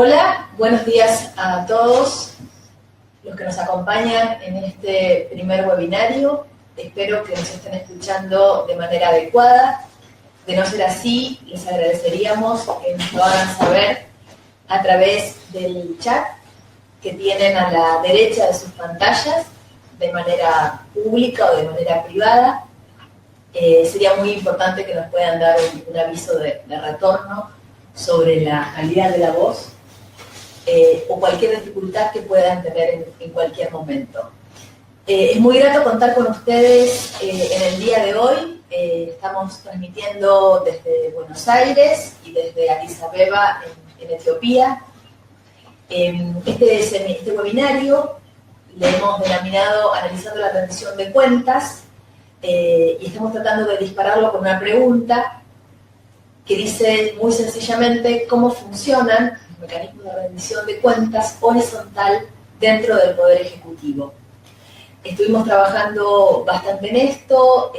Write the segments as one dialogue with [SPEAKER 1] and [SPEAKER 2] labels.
[SPEAKER 1] Hola, buenos días a todos los que nos acompañan en este primer webinario. Espero que nos estén escuchando de manera adecuada. De no ser así, les agradeceríamos que nos lo hagan saber a través del chat que tienen a la derecha de sus pantallas, de manera pública o de manera privada. Sería muy importante que nos puedan dar un aviso de retorno sobre la calidad de la voz o cualquier dificultad que puedan tener en cualquier momento. Es muy grato contar con ustedes en el día de hoy. Estamos transmitiendo desde Buenos Aires y desde Addis Abeba en Etiopía. Este webinario le hemos denominado Analizando la rendición de cuentas y estamos tratando de dispararlo con una pregunta que dice muy sencillamente cómo funcionan los mecanismos de rendición de cuentas horizontal dentro del Poder Ejecutivo. Estuvimos trabajando bastante en esto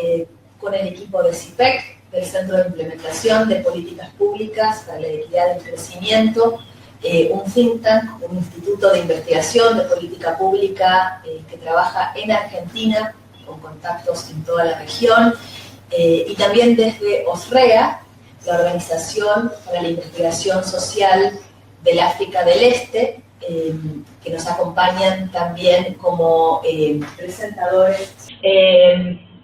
[SPEAKER 1] con el equipo de CIPEC, del Centro de Implementación de Políticas Públicas para la Equidad y el Crecimiento, un think tank, un instituto de investigación de política pública que trabaja en Argentina, con contactos en toda la región, y también desde OSREA, la Organización para la Investigación Social del África del Este, que nos acompañan también como presentadores.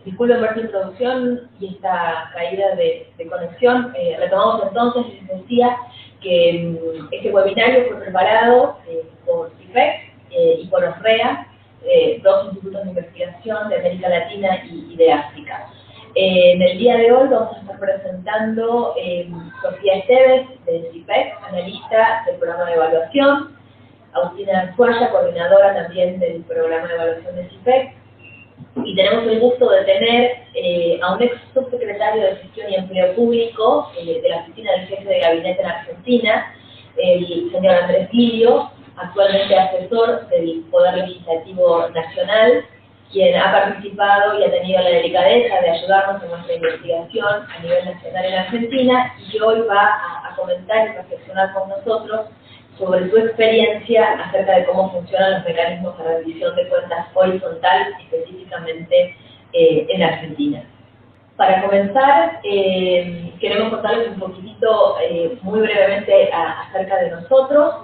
[SPEAKER 1] Disculpen por esta introducción y esta caída de conexión. Retomamos entonces, les decía que este webinario fue preparado por CIPEC y por OSREA, dos institutos de investigación de América Latina y de África. En el día de hoy vamos a estar presentando Sofía Esteves, de CIPEC, analista del programa de evaluación, Agustina Suaya, coordinadora también del programa de evaluación de CIPEC, y tenemos el gusto de tener a un ex subsecretario de Gestión y Empleo Público de la Oficina del Jefe de Gabinete en Argentina, el señor Andrés Lirio, actualmente asesor del Poder Legislativo Nacional, quien ha participado y ha tenido la delicadeza de ayudarnos en nuestra investigación a nivel nacional en Argentina, y que hoy va a comentar y reflexionar con nosotros sobre su experiencia acerca de cómo funcionan los mecanismos de rendición de cuentas horizontal, específicamente en Argentina. Para comenzar, queremos contarles un poquitito, muy brevemente, acerca de nosotros.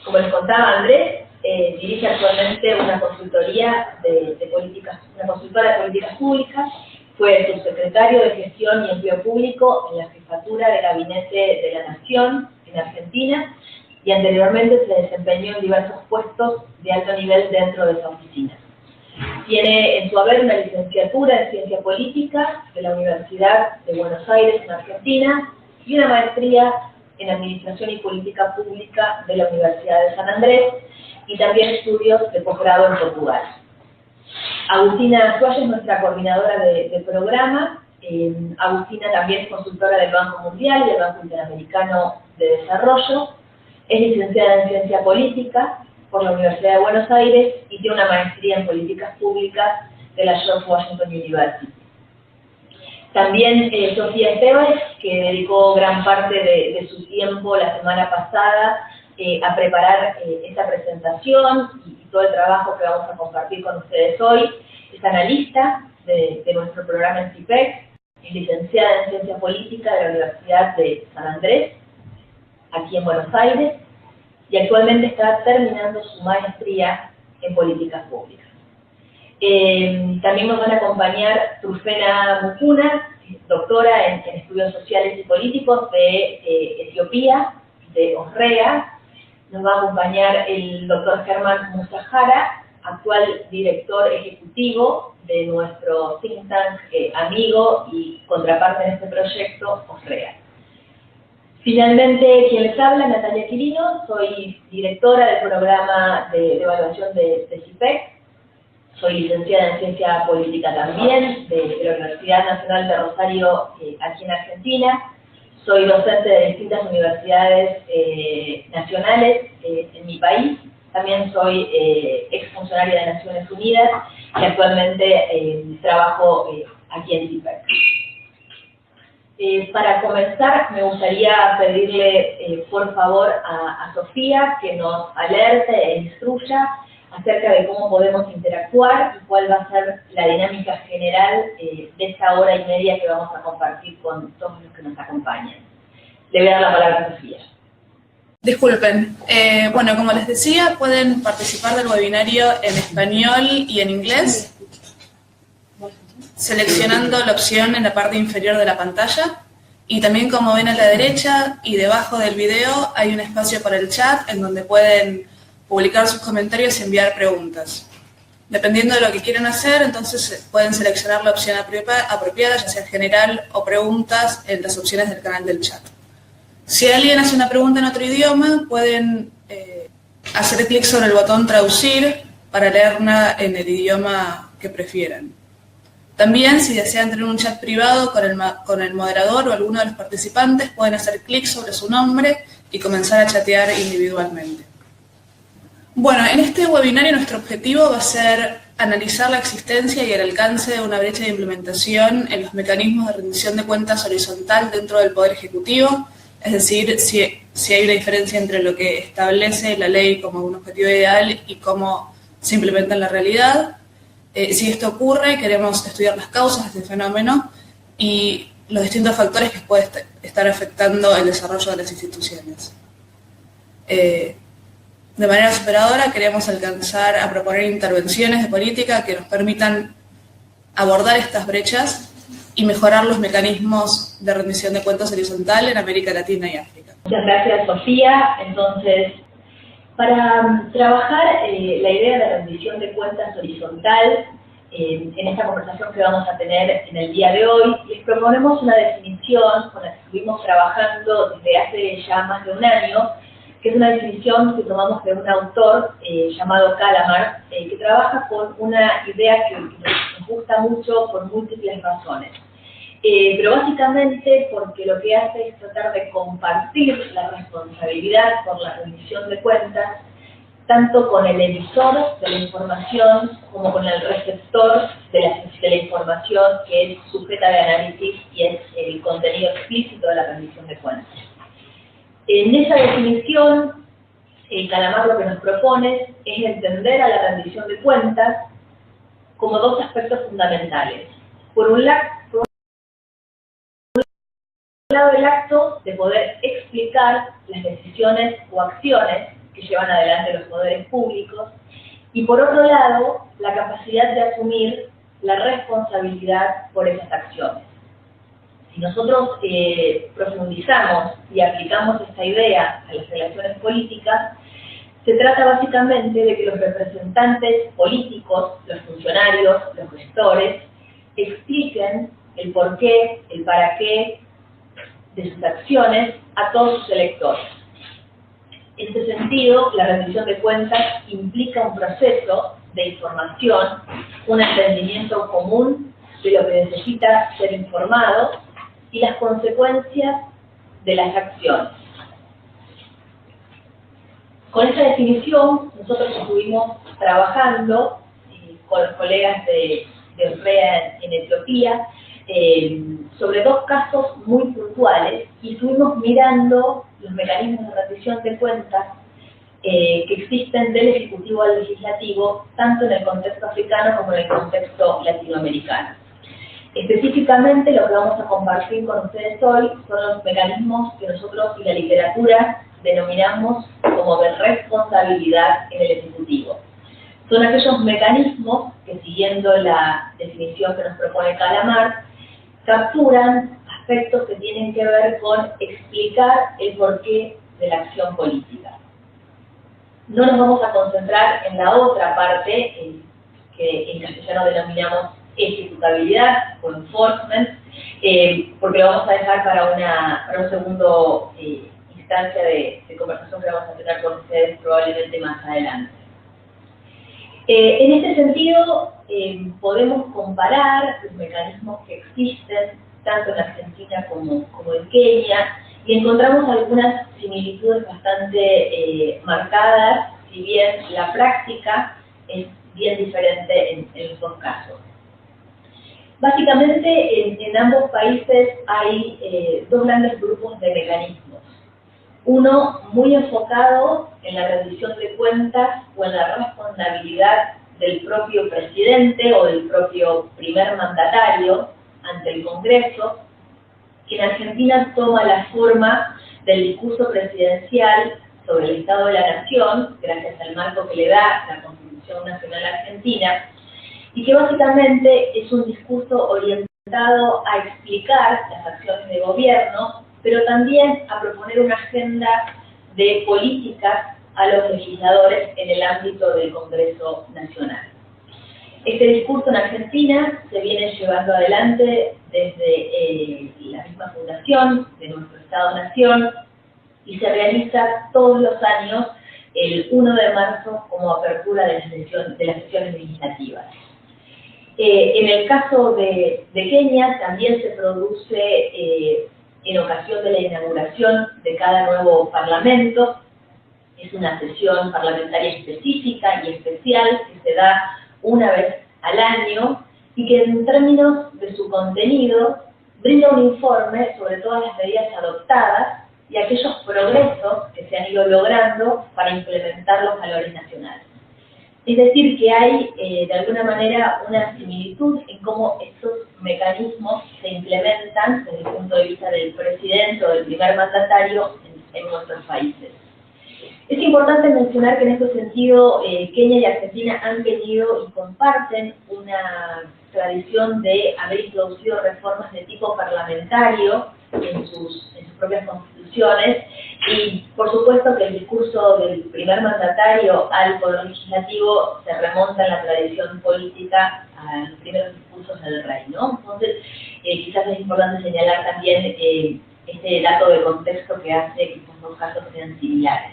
[SPEAKER 1] Como les contaba Andrés, dirige actualmente una consultoría de políticas, una consultora de políticas públicas. Fue subsecretario de Gestión y Empleo Público en la Jefatura de Gabinete de la Nación en Argentina y anteriormente se desempeñó en diversos puestos de alto nivel dentro de esa oficina. Tiene en su haber una licenciatura en Ciencia Política de la Universidad de Buenos Aires en Argentina y una maestría en Administración y Política Pública de la Universidad de San Andrés y también estudios de posgrado en Portugal. Agustina Suaya es nuestra coordinadora de programa. Agustina también es consultora del Banco Mundial y del Banco Interamericano de Desarrollo. Es licenciada en Ciencia Política por la Universidad de Buenos Aires y tiene una maestría en Políticas Públicas de la George Washington University. También Sofía Esteves, que dedicó gran parte de su tiempo la semana pasada a preparar esta presentación y todo el trabajo que vamos a compartir con ustedes hoy. Es analista de nuestro programa en CIPEC, es licenciada en Ciencia Política de la Universidad de San Andrés, aquí en Buenos Aires, y actualmente está terminando su maestría en Políticas Públicas. También nos van a acompañar Trufena Mukuna, doctora en Estudios Sociales y Políticos de Etiopía, de OSREA. Nos va a acompañar el doctor Germán Musajara, actual director ejecutivo de nuestro think tank amigo y contraparte en este proyecto, OSREA. Finalmente, quien les habla, Natalia Quirino, soy directora del programa de evaluación de CIPEC, soy licenciada en Ciencia Política también de la Universidad Nacional de Rosario, aquí en Argentina. Soy docente de distintas universidades nacionales en mi país. También soy exfuncionaria de Naciones Unidas y actualmente trabajo aquí en CIPEC. Para comenzar, me gustaría pedirle, por favor, a Sofía que nos alerte e instruya acerca de cómo podemos interactuar y cuál va a ser la dinámica general de esta hora y media que vamos a compartir con todos los que nos acompañan. Le voy a dar la palabra a Sofía.
[SPEAKER 2] Disculpen. Bueno, como les decía, pueden participar del webinario en español y en inglés, seleccionando la opción en la parte inferior de la pantalla. Y también, como ven a la derecha y debajo del video, hay un espacio para el chat en donde pueden publicar sus comentarios y enviar preguntas. Dependiendo de lo que quieran hacer, entonces pueden seleccionar la opción apropiada, ya sea general o preguntas, en las opciones del canal del chat. Si alguien hace una pregunta en otro idioma, pueden hacer clic sobre el botón traducir para leerla en el idioma que prefieran. También, si desean tener un chat privado con el moderador o alguno de los participantes, pueden hacer clic sobre su nombre y comenzar a chatear individualmente. Bueno, en este webinario nuestro objetivo va a ser analizar la existencia y el alcance de una brecha de implementación en los mecanismos de rendición de cuentas horizontal dentro del Poder Ejecutivo, es decir, si hay una diferencia entre lo que establece la ley como un objetivo ideal y cómo se implementa en la realidad. Si esto ocurre, queremos estudiar las causas de este fenómeno y los distintos factores que pueden estar afectando el desarrollo de las instituciones. De manera superadora, queremos alcanzar a proponer intervenciones de política que nos permitan abordar estas brechas y mejorar los mecanismos de rendición de cuentas horizontal en América Latina y África.
[SPEAKER 1] Muchas gracias, Sofía. Entonces, para trabajar la idea de rendición de cuentas horizontal, en esta conversación que vamos a tener en el día de hoy, les proponemos una definición con la que estuvimos trabajando desde hace ya más de un año, que es una definición que tomamos de un autor llamado Calamar, que trabaja con una idea que nos gusta mucho por múltiples razones. Pero básicamente porque lo que hace es tratar de compartir la responsabilidad por la rendición de cuentas tanto con el emisor de la información como con el receptor de la información que es sujeta de análisis y es el contenido explícito de la rendición de cuentas. En esa definición, Calamar lo que nos propone es entender a la rendición de cuentas como dos aspectos fundamentales. Por un lado, el acto de poder explicar las decisiones o acciones que llevan adelante los poderes públicos, y por otro lado, la capacidad de asumir la responsabilidad por esas acciones. Si nosotros profundizamos y aplicamos esta idea a las relaciones políticas, se trata básicamente de que los representantes políticos, los funcionarios, los gestores, expliquen el porqué, el para qué de sus acciones a todos sus electores. En este sentido, la rendición de cuentas implica un proceso de información, un entendimiento común de lo que necesita ser informado y las consecuencias de las acciones. Con esta definición, nosotros estuvimos trabajando con los colegas de ORREA en Etiopía sobre dos casos muy puntuales y estuvimos mirando los mecanismos de rendición de cuentas que existen del Ejecutivo al Legislativo, tanto en el contexto africano como en el contexto latinoamericano. Específicamente, lo que vamos a compartir con ustedes hoy son los mecanismos que nosotros y la literatura denominamos como de responsabilidad en el Ejecutivo. Son aquellos mecanismos que, siguiendo la definición que nos propone Calamar, capturan aspectos que tienen que ver con explicar el porqué de la acción política. No nos vamos a concentrar en la otra parte, que en castellano denominamos ejecutabilidad o enforcement, porque lo vamos a dejar para un segundo instancia de conversación que vamos a tener con ustedes probablemente más adelante. En este sentido, podemos comparar los mecanismos que existen tanto en Argentina como en Kenia y encontramos algunas similitudes bastante marcadas, si bien la práctica es bien diferente en los dos casos. Básicamente, en ambos países hay dos grandes grupos de mecanismos. Uno muy enfocado en la rendición de cuentas o en la responsabilidad del propio presidente o del propio primer mandatario ante el Congreso, que en Argentina toma la forma del discurso presidencial sobre el Estado de la Nación, gracias al marco que le da la Constitución Nacional Argentina, y que básicamente es un discurso orientado a explicar las acciones de gobierno, pero también a proponer una agenda de políticas a los legisladores en el ámbito del Congreso Nacional. Este discurso en Argentina se viene llevando adelante desde la misma fundación de nuestro Estado-Nación y se realiza todos los años el 1 de marzo como apertura de las sesiones legislativas. En el caso de Kenia también se produce en ocasión de la inauguración de cada nuevo parlamento. Es una sesión parlamentaria específica y especial que se da una vez al año y que en términos de su contenido brinda un informe sobre todas las medidas adoptadas y aquellos progresos que se han ido logrando para implementar los valores nacionales. Es decir, que hay de alguna manera una similitud en cómo estos mecanismos se implementan desde el punto de vista del presidente o del primer mandatario en nuestros países. Es importante mencionar que en este sentido Kenia y Argentina han tenido y comparten una tradición de haber introducido reformas de tipo parlamentario en sus propias constituciones y por supuesto que el discurso del primer mandatario al Poder Legislativo se remonta en la tradición política a los primeros discursos del rey, ¿no? Entonces quizás es importante señalar también este dato de contexto que hace que estos dos casos sean similares.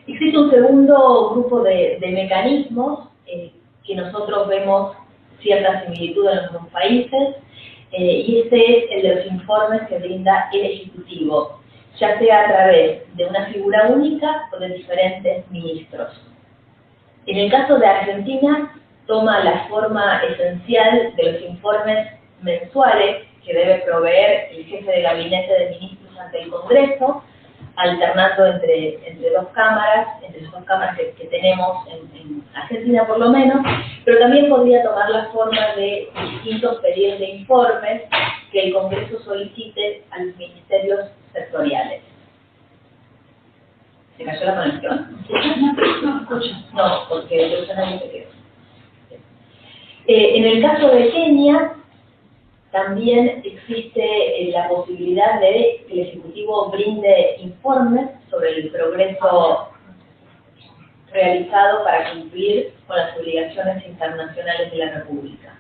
[SPEAKER 1] Existe un segundo grupo de mecanismos que nosotros vemos cierta similitud en los dos países, y este es el de los informes que brinda el Ejecutivo, ya sea a través de una figura única o de diferentes ministros. En el caso de Argentina, toma la forma esencial de los informes mensuales que debe proveer el jefe de gabinete de ministros ante el Congreso, alternando entre las dos cámaras que tenemos en Argentina por lo menos, pero también podría tomar la forma de distintos pedidos de informes que el Congreso solicite a los ministerios sectoriales. ¿Se cayó la conexión? No, escucho. No, porque yo no se quedó. En el caso de Kenia, también existe la posibilidad de que el Ejecutivo brinde informes sobre el progreso realizado para cumplir con las obligaciones internacionales de la República.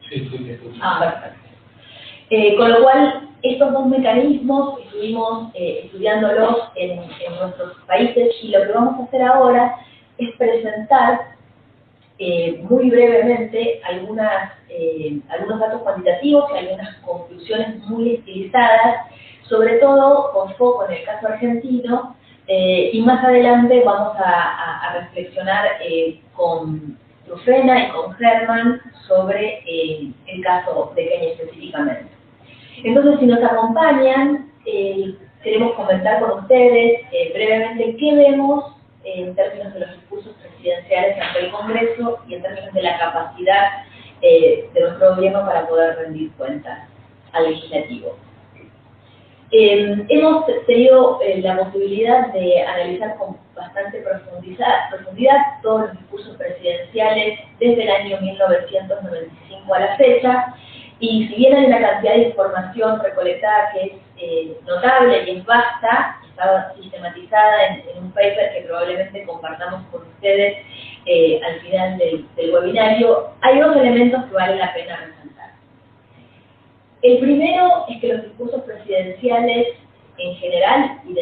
[SPEAKER 3] Sí, te escucho.
[SPEAKER 1] Perfecto. Con lo cual, estos dos mecanismos estuvimos estudiándolos en nuestros países y lo que vamos a hacer ahora es presentar muy brevemente algunos datos cuantitativos y algunas conclusiones muy estilizadas, sobre todo con foco en el caso argentino, y más adelante vamos a reflexionar con Lucena y con Germán sobre el caso de Kenia específicamente. Entonces, si nos acompañan, queremos comentar con ustedes brevemente qué vemos en términos de los discursos presidenciales ante el Congreso y en términos de la capacidad de nuestro gobierno para poder rendir cuentas al legislativo. Hemos tenido la posibilidad de analizar con bastante profundidad todos los discursos presidenciales desde el año 1995 a la fecha, y si bien hay una cantidad de información recolectada que es notable y es vasta, está sistematizada en un paper que probablemente compartamos con ustedes al final del webinario, hay dos elementos que vale la pena resaltar. El primero es que los discursos presidenciales en general, y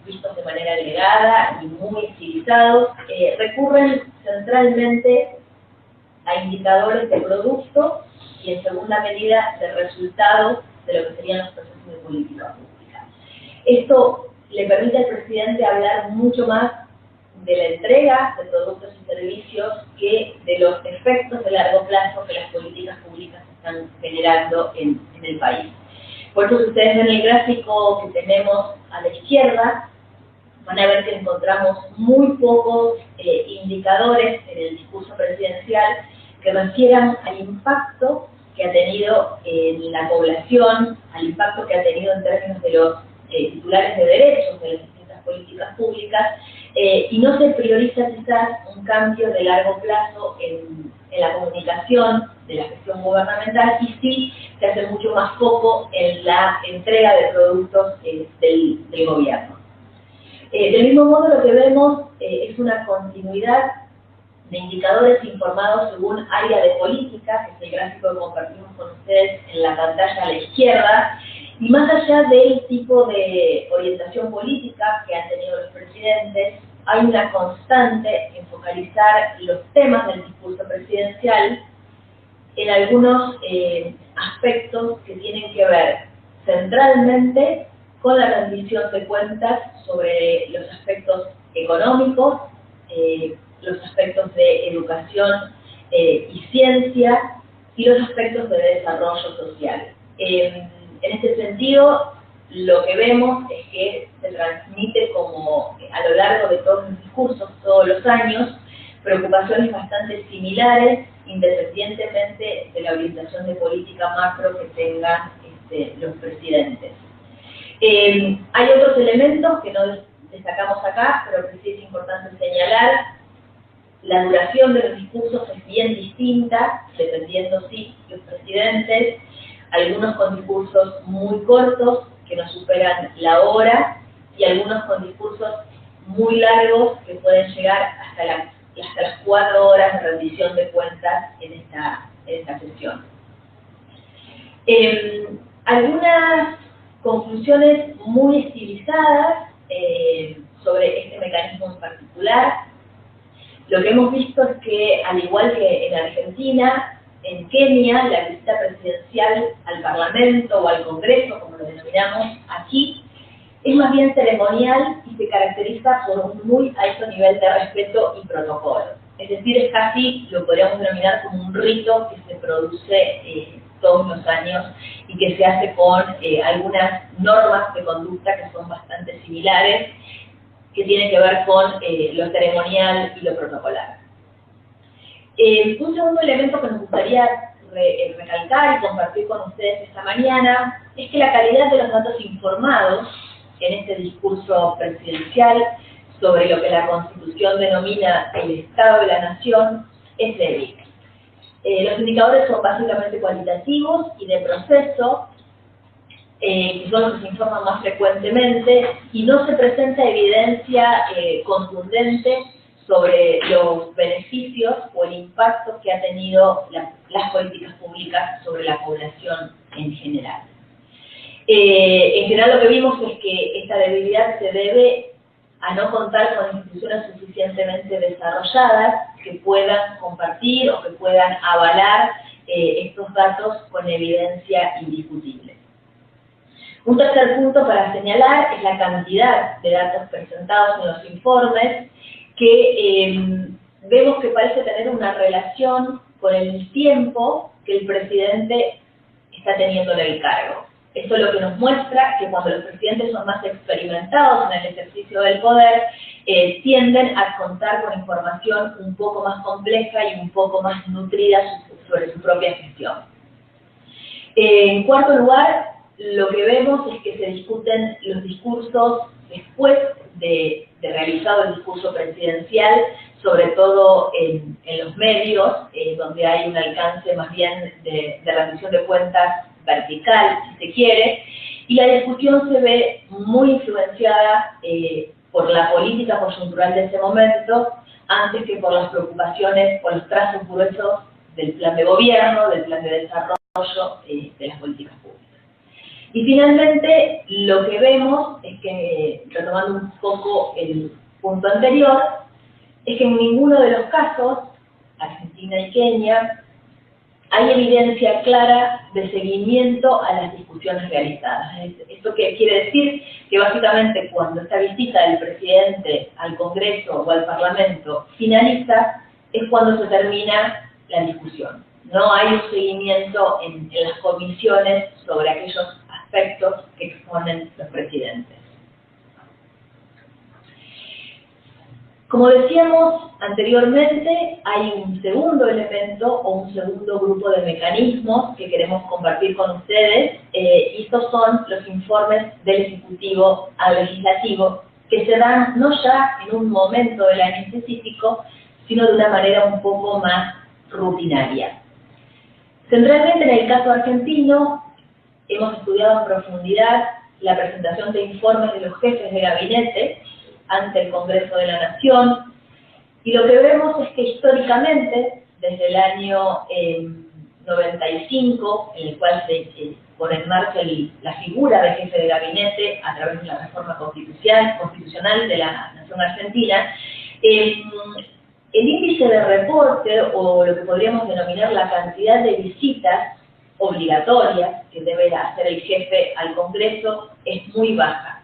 [SPEAKER 1] vistos de manera agregada y muy estilizados, recurren centralmente a indicadores de producto y en segunda medida de resultados de lo que serían los procesos de política pública. Esto le permite al presidente hablar mucho más de la entrega de productos y servicios que de los efectos de largo plazo que las políticas públicas están generando en el país. Por eso, si ustedes ven el gráfico que tenemos a la izquierda, van a ver que encontramos muy pocos indicadores en el discurso presidencial que refieran al impacto que ha tenido en la población, al impacto que ha tenido en términos de los titulares de derechos de las distintas políticas públicas, y no se prioriza quizás un cambio de largo plazo en la comunicación de la gestión gubernamental, y sí se hace mucho más foco en la entrega de productos del gobierno. Del mismo modo, lo que vemos es una continuidad de indicadores informados según área de política, que es el gráfico que compartimos con ustedes en la pantalla a la izquierda, y más allá del tipo de orientación política que han tenido los presidentes, hay una constante en focalizar los temas del discurso presidencial en algunos aspectos que tienen que ver centralmente con la rendición de cuentas sobre los aspectos económicos, los aspectos de educación y ciencia, y los aspectos de desarrollo social. En este sentido, lo que vemos es que se transmite como a lo largo de todos los discursos, todos los años, preocupaciones bastante similares, independientemente de la orientación de política macro que tengan los presidentes. Hay otros elementos que no destacamos acá, pero que sí es importante señalar. La duración de los discursos es bien distinta, dependiendo, sí, de los presidentes, algunos con discursos muy cortos, que no superan la hora, y algunos con discursos muy largos, que pueden llegar hasta las 4 horas de rendición de cuentas en esta sesión. Algunas conclusiones muy estilizadas sobre este mecanismo en particular. Lo que hemos visto es que, al igual que en Argentina, en Kenia, la visita presidencial al Parlamento o al Congreso, como lo denominamos aquí, es más bien ceremonial y se caracteriza por un muy alto nivel de respeto y protocolo. Es decir, es casi, lo podríamos denominar como un rito que se produce todos los años y que se hace con algunas normas de conducta que son bastante similares, que tienen que ver con lo ceremonial y lo protocolar. Un segundo elemento que nos gustaría recalcar y compartir con ustedes esta mañana es que la calidad de los datos informados en este discurso presidencial sobre lo que la Constitución denomina el Estado de la Nación es débil. Los indicadores son básicamente cualitativos y de proceso, que son los que se informan más frecuentemente, y no se presenta evidencia contundente sobre los beneficios o el impacto que ha tenido las políticas públicas sobre la población en general. En general, lo que vimos es que esta debilidad se debe a no contar con instituciones suficientemente desarrolladas que puedan compartir o que puedan avalar estos datos con evidencia indiscutible. Un tercer punto para señalar es la cantidad de datos presentados en los informes, que vemos que parece tener una relación con el tiempo que el presidente está teniendo en el cargo. Esto lo que nos muestra que cuando los presidentes son más experimentados en el ejercicio del poder, tienden a contar con información un poco más compleja y un poco más nutrida sobre su propia gestión. En cuarto lugar, lo que vemos es que se discuten los discursos después de realizado el discurso presidencial, sobre todo en los medios, donde hay un alcance más bien de rendición de cuentas vertical, si se quiere, y la discusión se ve muy influenciada por la política coyuntural de ese momento, antes que por las preocupaciones, por los trazos gruesos del plan de gobierno, del plan de desarrollo de las políticas públicas. Y finalmente, lo que vemos es que, retomando un poco el punto anterior, es que en ninguno de los casos, Argentina y Kenia, hay evidencia clara de seguimiento a las discusiones realizadas. ¿Esto qué quiere decir? Que básicamente cuando esta visita del presidente al Congreso o al Parlamento finaliza, es cuando se termina la discusión. No hay un seguimiento en las comisiones sobre aquellos aspectos que exponen los presidentes. Como decíamos anteriormente, hay un segundo elemento o un segundo grupo de mecanismos que queremos compartir con ustedes, y estos son los informes del Ejecutivo al Legislativo, que se dan no ya en un momento del año específico, sino de una manera un poco más rutinaria. Centralmente en el caso argentino, hemos estudiado en profundidad la presentación de informes de los jefes de gabinete ante el Congreso de la Nación, y lo que vemos es que históricamente, desde el año 95, en el cual se pone en marcha la figura de jefe de gabinete a través de la reforma constitucional de la Nación Argentina, el índice de reporte, o lo que podríamos denominar la cantidad de visitas obligatorias que debe hacer el jefe al Congreso, es muy baja.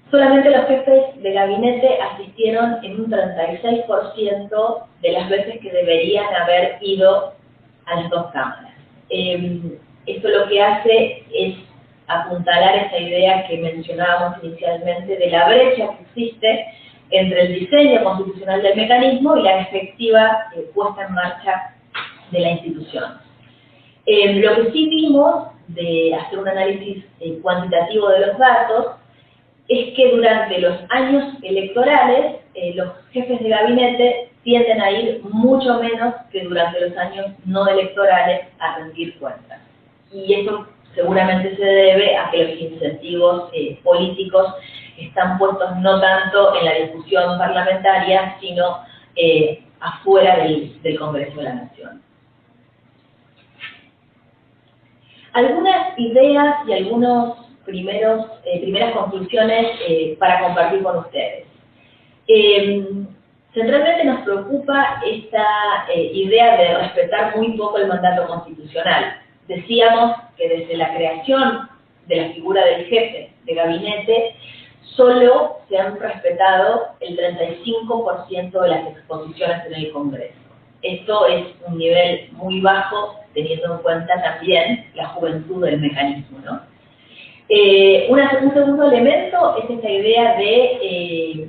[SPEAKER 1] Solamente los jefes de gabinete asistieron en un 36% de las veces que deberían haber ido a las dos cámaras. Esto lo que hace es apuntalar esa idea que mencionábamos inicialmente de la brecha que existe entre el diseño constitucional del mecanismo y la efectiva puesta en marcha de la institución. Lo que sí vimos, de hacer un análisis cuantitativo de los datos, es que durante los años electorales los jefes de gabinete tienden a ir mucho menos que durante los años no electorales a rendir cuentas. Y eso seguramente se debe a que los incentivos políticos están puestos no tanto en la discusión parlamentaria, sino afuera del Congreso de la Nación. Algunas ideas y algunos primeras conclusiones para compartir con ustedes. Centralmente nos preocupa esta idea de respetar muy poco el mandato constitucional. Decíamos que desde la creación de la figura del jefe de gabinete, solo se han respetado el 35% de las exposiciones en el Congreso. Esto es un nivel muy bajo, teniendo en cuenta también la juventud del mecanismo, ¿no? Un segundo elemento es esta idea de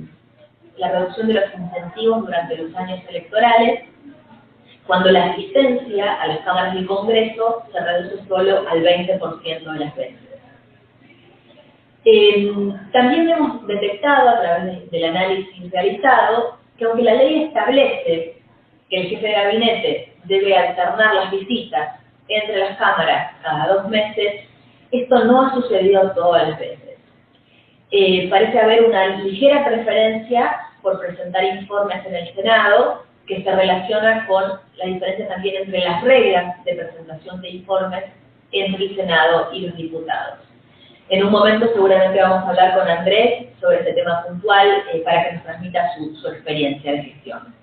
[SPEAKER 1] la reducción de los incentivos durante los años electorales, cuando la asistencia a las cámaras del Congreso se reduce solo al 20% de las veces. También hemos detectado a través del análisis realizado que aunque la ley establece que el jefe de gabinete debe alternar las visitas entre las cámaras cada 2 meses, esto no ha sucedido todas las veces. Parece haber una ligera preferencia por presentar informes en el Senado, que se relaciona con la diferencia también entre las reglas de presentación de informes entre el Senado y los diputados. En un momento seguramente vamos a hablar con Andrés sobre este tema puntual para que nos transmita su experiencia de gestión.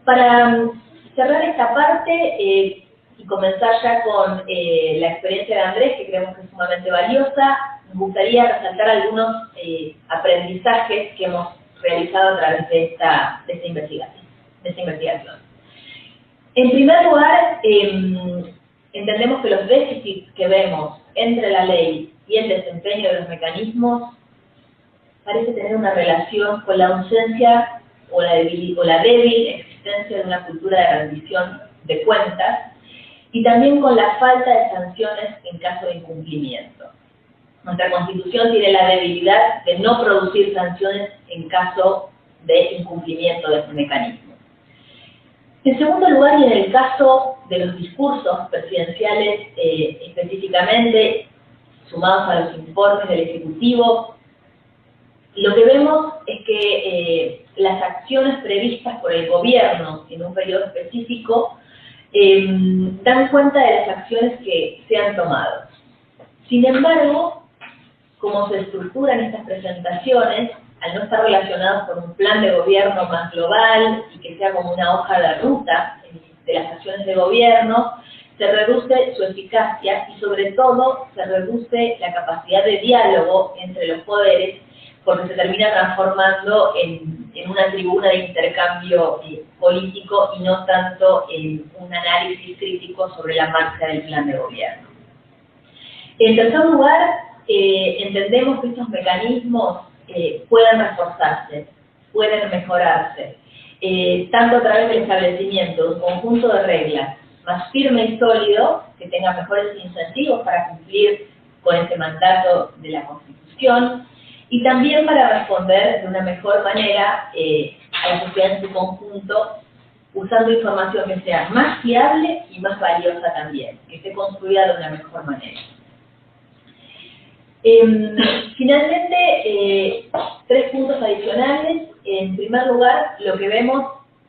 [SPEAKER 1] Para cerrar esta parte y comenzar ya con la experiencia de Andrés, que creemos que es sumamente valiosa, nos gustaría resaltar algunos aprendizajes que hemos realizado a través de esta investigación. En primer lugar, entendemos que los déficits que vemos entre la ley y el desempeño de los mecanismos parece tener una relación con la ausencia o la débil existencia de una cultura de rendición de cuentas y también con la falta de sanciones en caso de incumplimiento. Nuestra Constitución tiene la debilidad de no producir sanciones en caso de incumplimiento de este mecanismo. En segundo lugar, y en el caso de los discursos presidenciales específicamente, sumados a los informes del Ejecutivo, lo que vemos es que las acciones previstas por el gobierno en un periodo específico dan cuenta de las acciones que se han tomado. Sin embargo, como se estructuran estas presentaciones, al no estar relacionados con un plan de gobierno más global y que sea como una hoja de ruta en de las acciones de gobierno, se reduce su eficacia y sobre todo se reduce la capacidad de diálogo entre los poderes, porque se termina transformando en una tribuna de intercambio político y no tanto en un análisis crítico sobre la marcha del plan de gobierno. En tercer lugar, entendemos que estos mecanismos pueden reforzarse, pueden mejorarse, tanto a través del establecimiento de un conjunto de reglas más firme y sólido, que tenga mejores incentivos para cumplir con este mandato de la Constitución, y también para responder de una mejor manera a la sociedad en su conjunto, usando información que sea más fiable y más valiosa también, que esté construida de una mejor manera. Finalmente, 3 puntos adicionales. En primer lugar, lo que vemos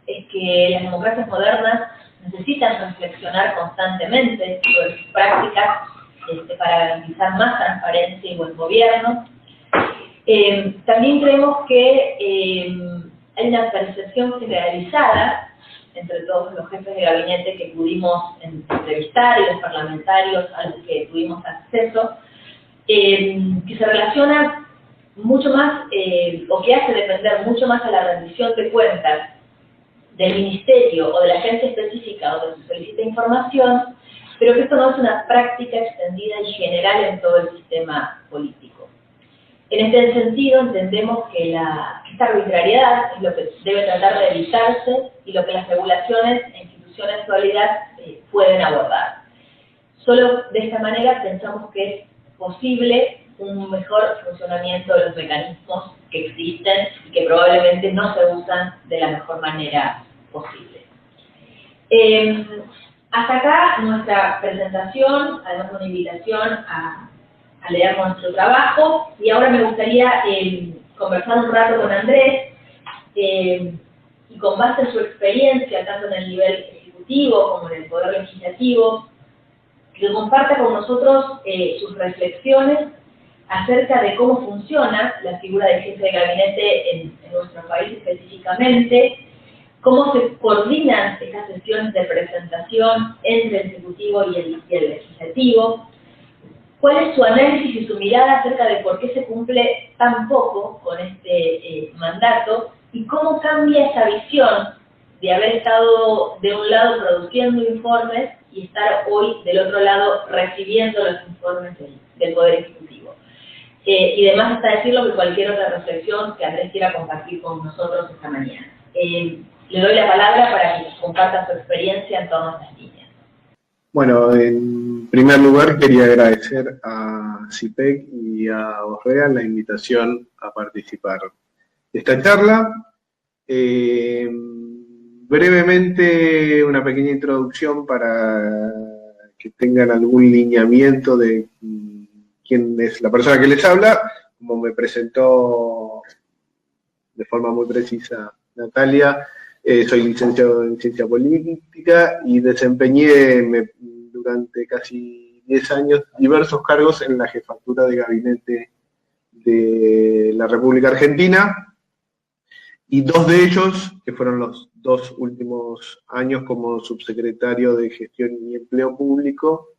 [SPEAKER 1] es que las democracias modernas necesitan reflexionar constantemente sobre sus prácticas para garantizar más transparencia y buen gobierno. También creemos que hay una percepción generalizada entre todos los jefes de gabinete que pudimos entrevistar y los parlamentarios a los que tuvimos acceso, que se relaciona mucho más, o que hace depender mucho más a la rendición de cuentas del ministerio o de la agencia específica donde se solicita información, pero que esto no es una práctica extendida y general en todo el sistema político. En este sentido, entendemos que esta arbitrariedad es lo que debe tratar de evitarse y lo que las regulaciones e instituciones sólidas pueden abordar. Solo de esta manera pensamos que es posible un mejor funcionamiento de los mecanismos que existen y que probablemente no se usan de la mejor manera posible. Hasta acá nuestra presentación, además de una invitación a leer nuestro trabajo, y ahora me gustaría conversar un rato con Andrés y con base en su experiencia, tanto en el nivel ejecutivo como en el poder legislativo, que comparta con nosotros sus reflexiones acerca de cómo funciona la figura del jefe de gabinete en nuestro país específicamente, cómo se coordinan estas sesiones de presentación entre el Ejecutivo y el Legislativo, cuál es su análisis y su mirada acerca de por qué se cumple tan poco con este mandato y cómo cambia esa visión de haber estado de un lado produciendo informes y estar hoy del otro lado recibiendo los informes del Poder Ejecutivo. Y además está decirlo que cualquier otra reflexión que Andrés quiera compartir con nosotros esta mañana. Le doy la palabra para que comparta su experiencia en torno a estas líneas.
[SPEAKER 4] Bueno, en primer lugar quería agradecer a CIPEC y a Orrea la invitación a participar de esta charla. Brevemente, una pequeña introducción para que tengan algún lineamiento de quién es la persona que les habla. Como me presentó de forma muy precisa Natalia, soy licenciado en Ciencia Política y desempeñé durante casi 10 años diversos cargos en la jefatura de gabinete de la República Argentina, y 2 de ellos, que fueron los 2 últimos años como subsecretario de Gestión y Empleo Público,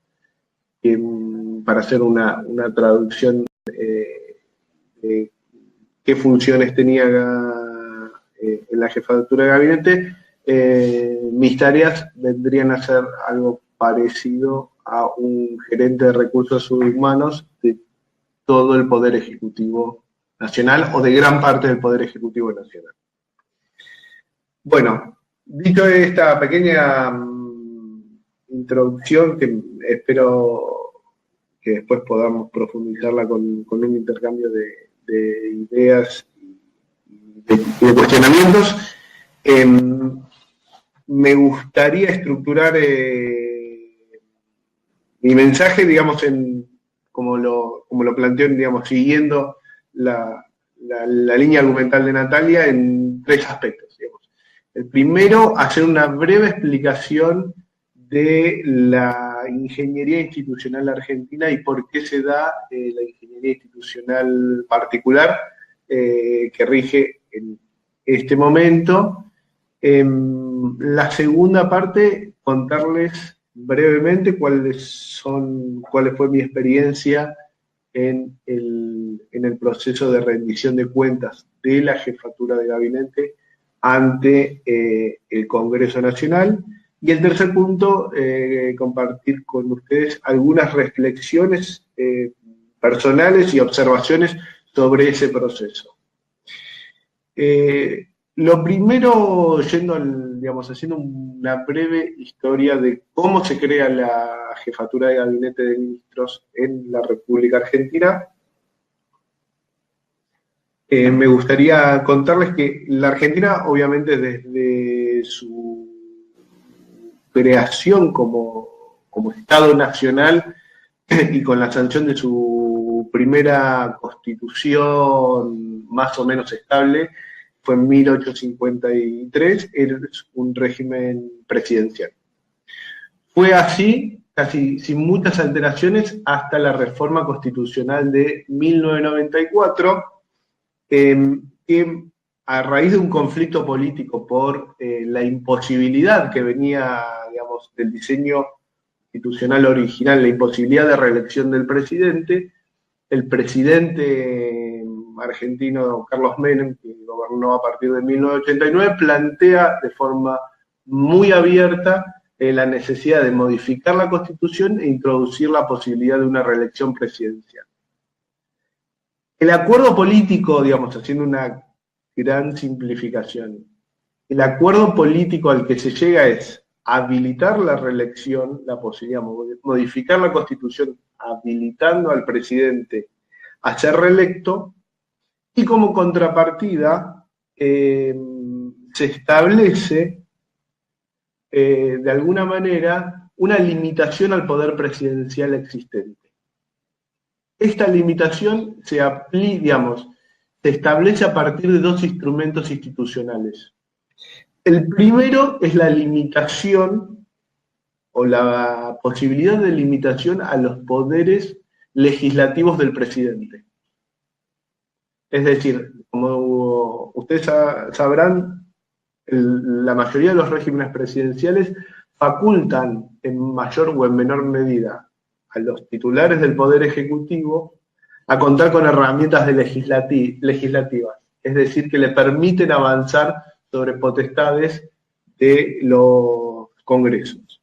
[SPEAKER 4] para hacer una traducción de qué funciones tenía en la jefatura de gabinete. Mis tareas vendrían a ser algo parecido a un gerente de recursos humanos de todo el Poder Ejecutivo Nacional o de gran parte del Poder Ejecutivo Nacional. Bueno, dicho esta pequeña introducción, que espero que después podamos profundizarla con un intercambio de ideas y de cuestionamientos, me gustaría estructurar mi mensaje, digamos, como lo planteó, digamos, siguiendo la línea argumental de Natalia, en 3 aspectos, digamos. El primero, hacer una breve explicación de la ingeniería institucional argentina y por qué se da la ingeniería institucional particular que rige en este momento. La segunda parte, contarles brevemente cuál fue mi experiencia en el proceso de rendición de cuentas de la jefatura de gabinete ante el Congreso Nacional. Y el tercer punto, compartir con ustedes algunas reflexiones personales y observaciones sobre ese proceso. Lo primero, haciendo una breve historia de cómo se crea la jefatura de gabinete de ministros en la República Argentina. Me gustaría contarles que la Argentina, obviamente, desde su creación como Estado nacional y con la sanción de su primera constitución más o menos estable, fue en 1853, es un régimen presidencial. Fue así, casi sin muchas alteraciones, hasta la reforma constitucional de 1994, que a raíz de un conflicto político por la imposibilidad que venía, del diseño constitucional original, la imposibilidad de reelección del presidente, el presidente argentino Carlos Menem, que gobernó a partir de 1989, plantea de forma muy abierta la necesidad de modificar la Constitución e introducir la posibilidad de una reelección presidencial. El acuerdo político, haciendo una gran simplificación, el acuerdo político al que se llega es habilitar la reelección, la posibilidad de modificar la Constitución, habilitando al presidente a ser reelecto, y como contrapartida se establece de alguna manera una limitación al poder presidencial existente. Esta limitación se establece a partir de dos instrumentos institucionales. El primero es la limitación o la posibilidad de limitación a los poderes legislativos del presidente. Es decir, como ustedes sabrán, la mayoría de los regímenes presidenciales facultan en mayor o en menor medida a los titulares del Poder Ejecutivo a contar con herramientas legislativas, es decir, que le permiten avanzar sobre potestades de los congresos.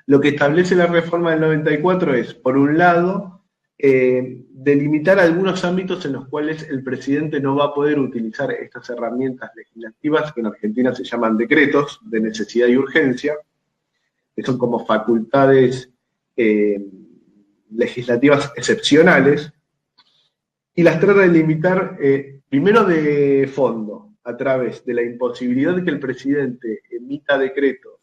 [SPEAKER 4] Lo que establece la reforma del 94 es, por un lado, delimitar algunos ámbitos en los cuales el presidente no va a poder utilizar estas herramientas legislativas, que en Argentina se llaman decretos de necesidad y urgencia, que son como facultades legislativas excepcionales, y las trata de limitar primero de fondo, a través de la imposibilidad de que el presidente emita decretos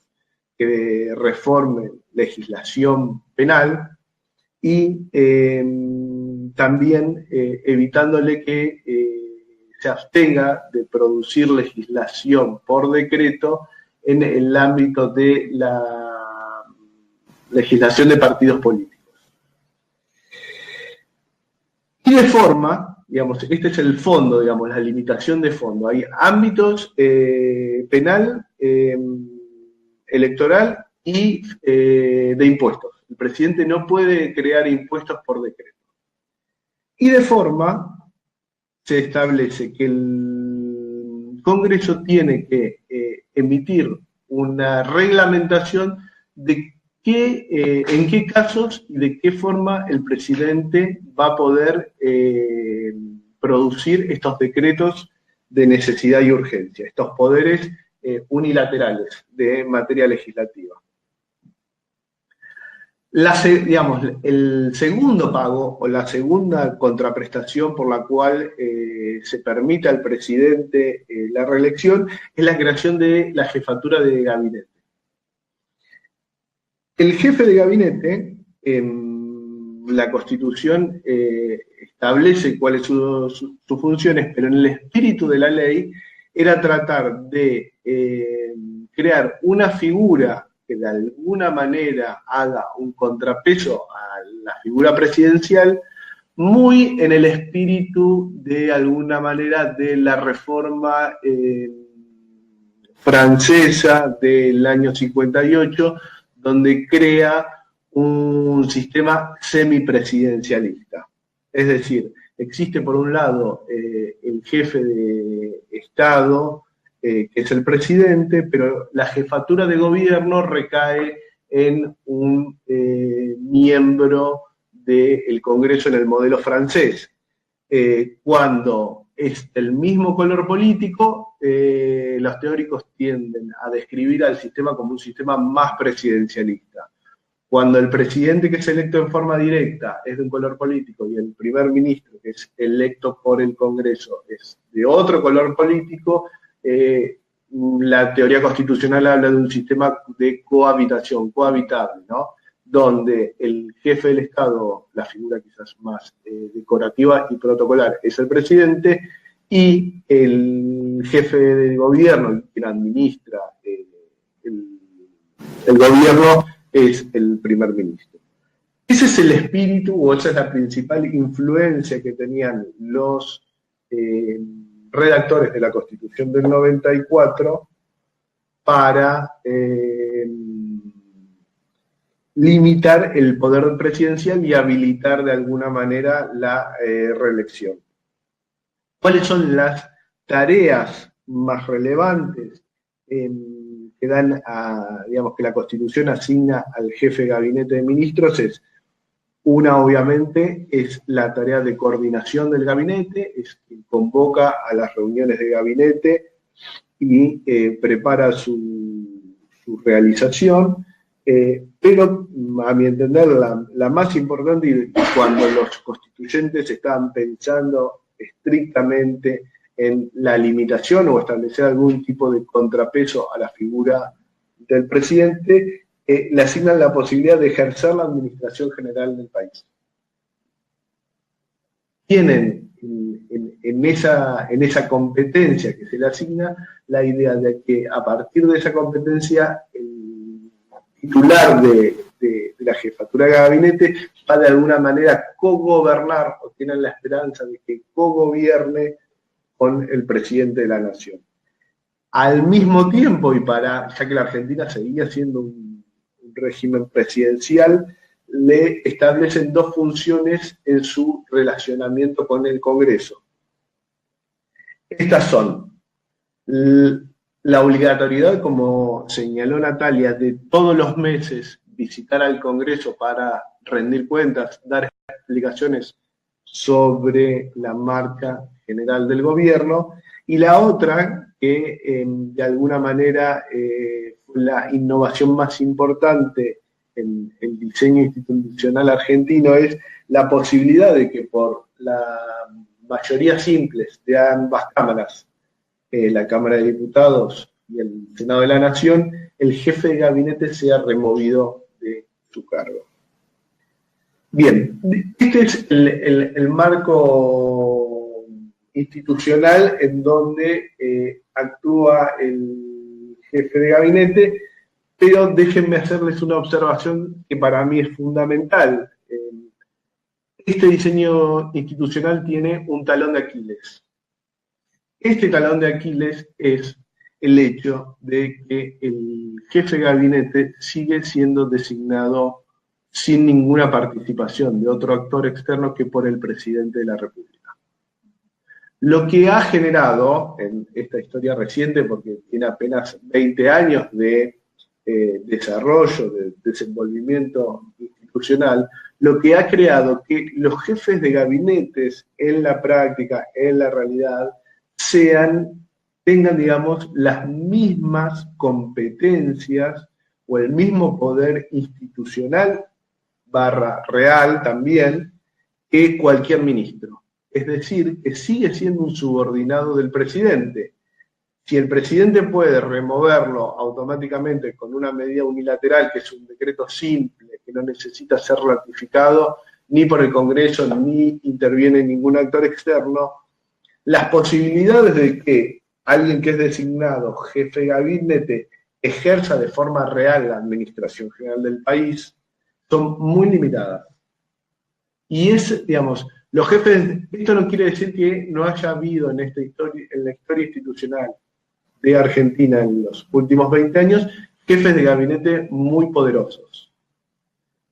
[SPEAKER 4] que reformen legislación penal, y también evitándole que se abstenga de producir legislación por decreto en el ámbito de la legislación de partidos políticos. Y de forma, este es el fondo, la limitación de fondo. Hay ámbitos penal, electoral y de impuestos. El presidente no puede crear impuestos por decreto. Y de forma se establece que el Congreso tiene que emitir una reglamentación de en qué casos y de qué forma el presidente va a poder producir estos decretos de necesidad y urgencia, estos poderes unilaterales de materia legislativa. El segundo pago o la segunda contraprestación por la cual se permite al presidente la reelección es la creación de la jefatura de gabinete. El jefe de gabinete, la Constitución establece cuáles son sus funciones, pero en el espíritu de la ley era tratar de crear una figura que de alguna manera haga un contrapeso a la figura presidencial, muy en el espíritu de alguna manera de la reforma francesa del año 58, donde crea un sistema semipresidencialista. Es decir, existe por un lado el jefe de Estado, que es el presidente, pero la jefatura de gobierno recae en un miembro del Congreso en el modelo francés. Cuando es el mismo color político, los teóricos tienden a describir al sistema como un sistema más presidencialista. Cuando el presidente, que es electo en forma directa, es de un color político y el primer ministro, que es electo por el Congreso, es de otro color político, la teoría constitucional habla de un sistema de cohabitación, cohabitable, ¿no? Donde el jefe del Estado, la figura quizás más decorativa y protocolar, es el presidente, y el jefe del gobierno, quien administra el gobierno, es el primer ministro. Ese es el espíritu, o esa es la principal influencia que tenían los redactores de la Constitución del 94 para limitar el poder presidencial y habilitar de alguna manera la reelección. ¿Cuáles son las tareas más relevantes que dan digamos, que la Constitución asigna al jefe de gabinete de ministros? Una, obviamente, es la tarea de coordinación del gabinete, es quien convoca a las reuniones de gabinete y prepara su realización, pero a mi entender la más importante, y cuando los constituyentes estaban pensando estrictamente en la limitación o establecer algún tipo de contrapeso a la figura del presidente, le asignan la posibilidad de ejercer la administración general del país. Tienen en esa competencia que se le asigna la idea de que a partir de esa competencia el titular de la jefatura de gabinete va de alguna manera cogobernar, o tienen la esperanza de que cogobierne con el presidente de la nación. Al mismo tiempo, y ya que la Argentina seguía siendo un régimen presidencial, le establecen dos funciones en su relacionamiento con el Congreso. Estas son la obligatoriedad, como señaló Natalia, de todos los meses visitar al Congreso para rendir cuentas, dar explicaciones sobre la marca general del gobierno, y la otra, que de alguna manera fue la innovación más importante en el diseño institucional argentino, es la posibilidad de que por la mayoría simples de ambas cámaras, la Cámara de Diputados y el Senado de la Nación, el jefe de gabinete sea removido de su cargo. Bien, este es el marco institucional en donde actúa el jefe de gabinete, pero déjenme hacerles una observación que para mí es fundamental. Este diseño institucional tiene un talón de Aquiles. Este talón de Aquiles es el hecho de que el jefe de gabinete sigue siendo designado sin ninguna participación de otro actor externo que por el presidente de la República. Lo que ha generado en esta historia reciente, porque tiene apenas 20 años de desarrollo, de desenvolvimiento institucional, lo que ha creado que los jefes de gabinetes en la práctica, en la realidad, tengan, digamos, las mismas competencias o el mismo poder institucional /real también que cualquier ministro. Es decir, que sigue siendo un subordinado del presidente. Si el presidente puede removerlo automáticamente con una medida unilateral, que es un decreto simple, que no necesita ser ratificado ni por el Congreso, ni interviene ningún actor externo, las posibilidades de que alguien que es designado jefe de gabinete ejerza de forma real la administración general del país son muy limitadas. Y digamos, los jefes, esto no quiere decir que no haya habido en la historia institucional de Argentina en los últimos 20 años, jefes de gabinete muy poderosos,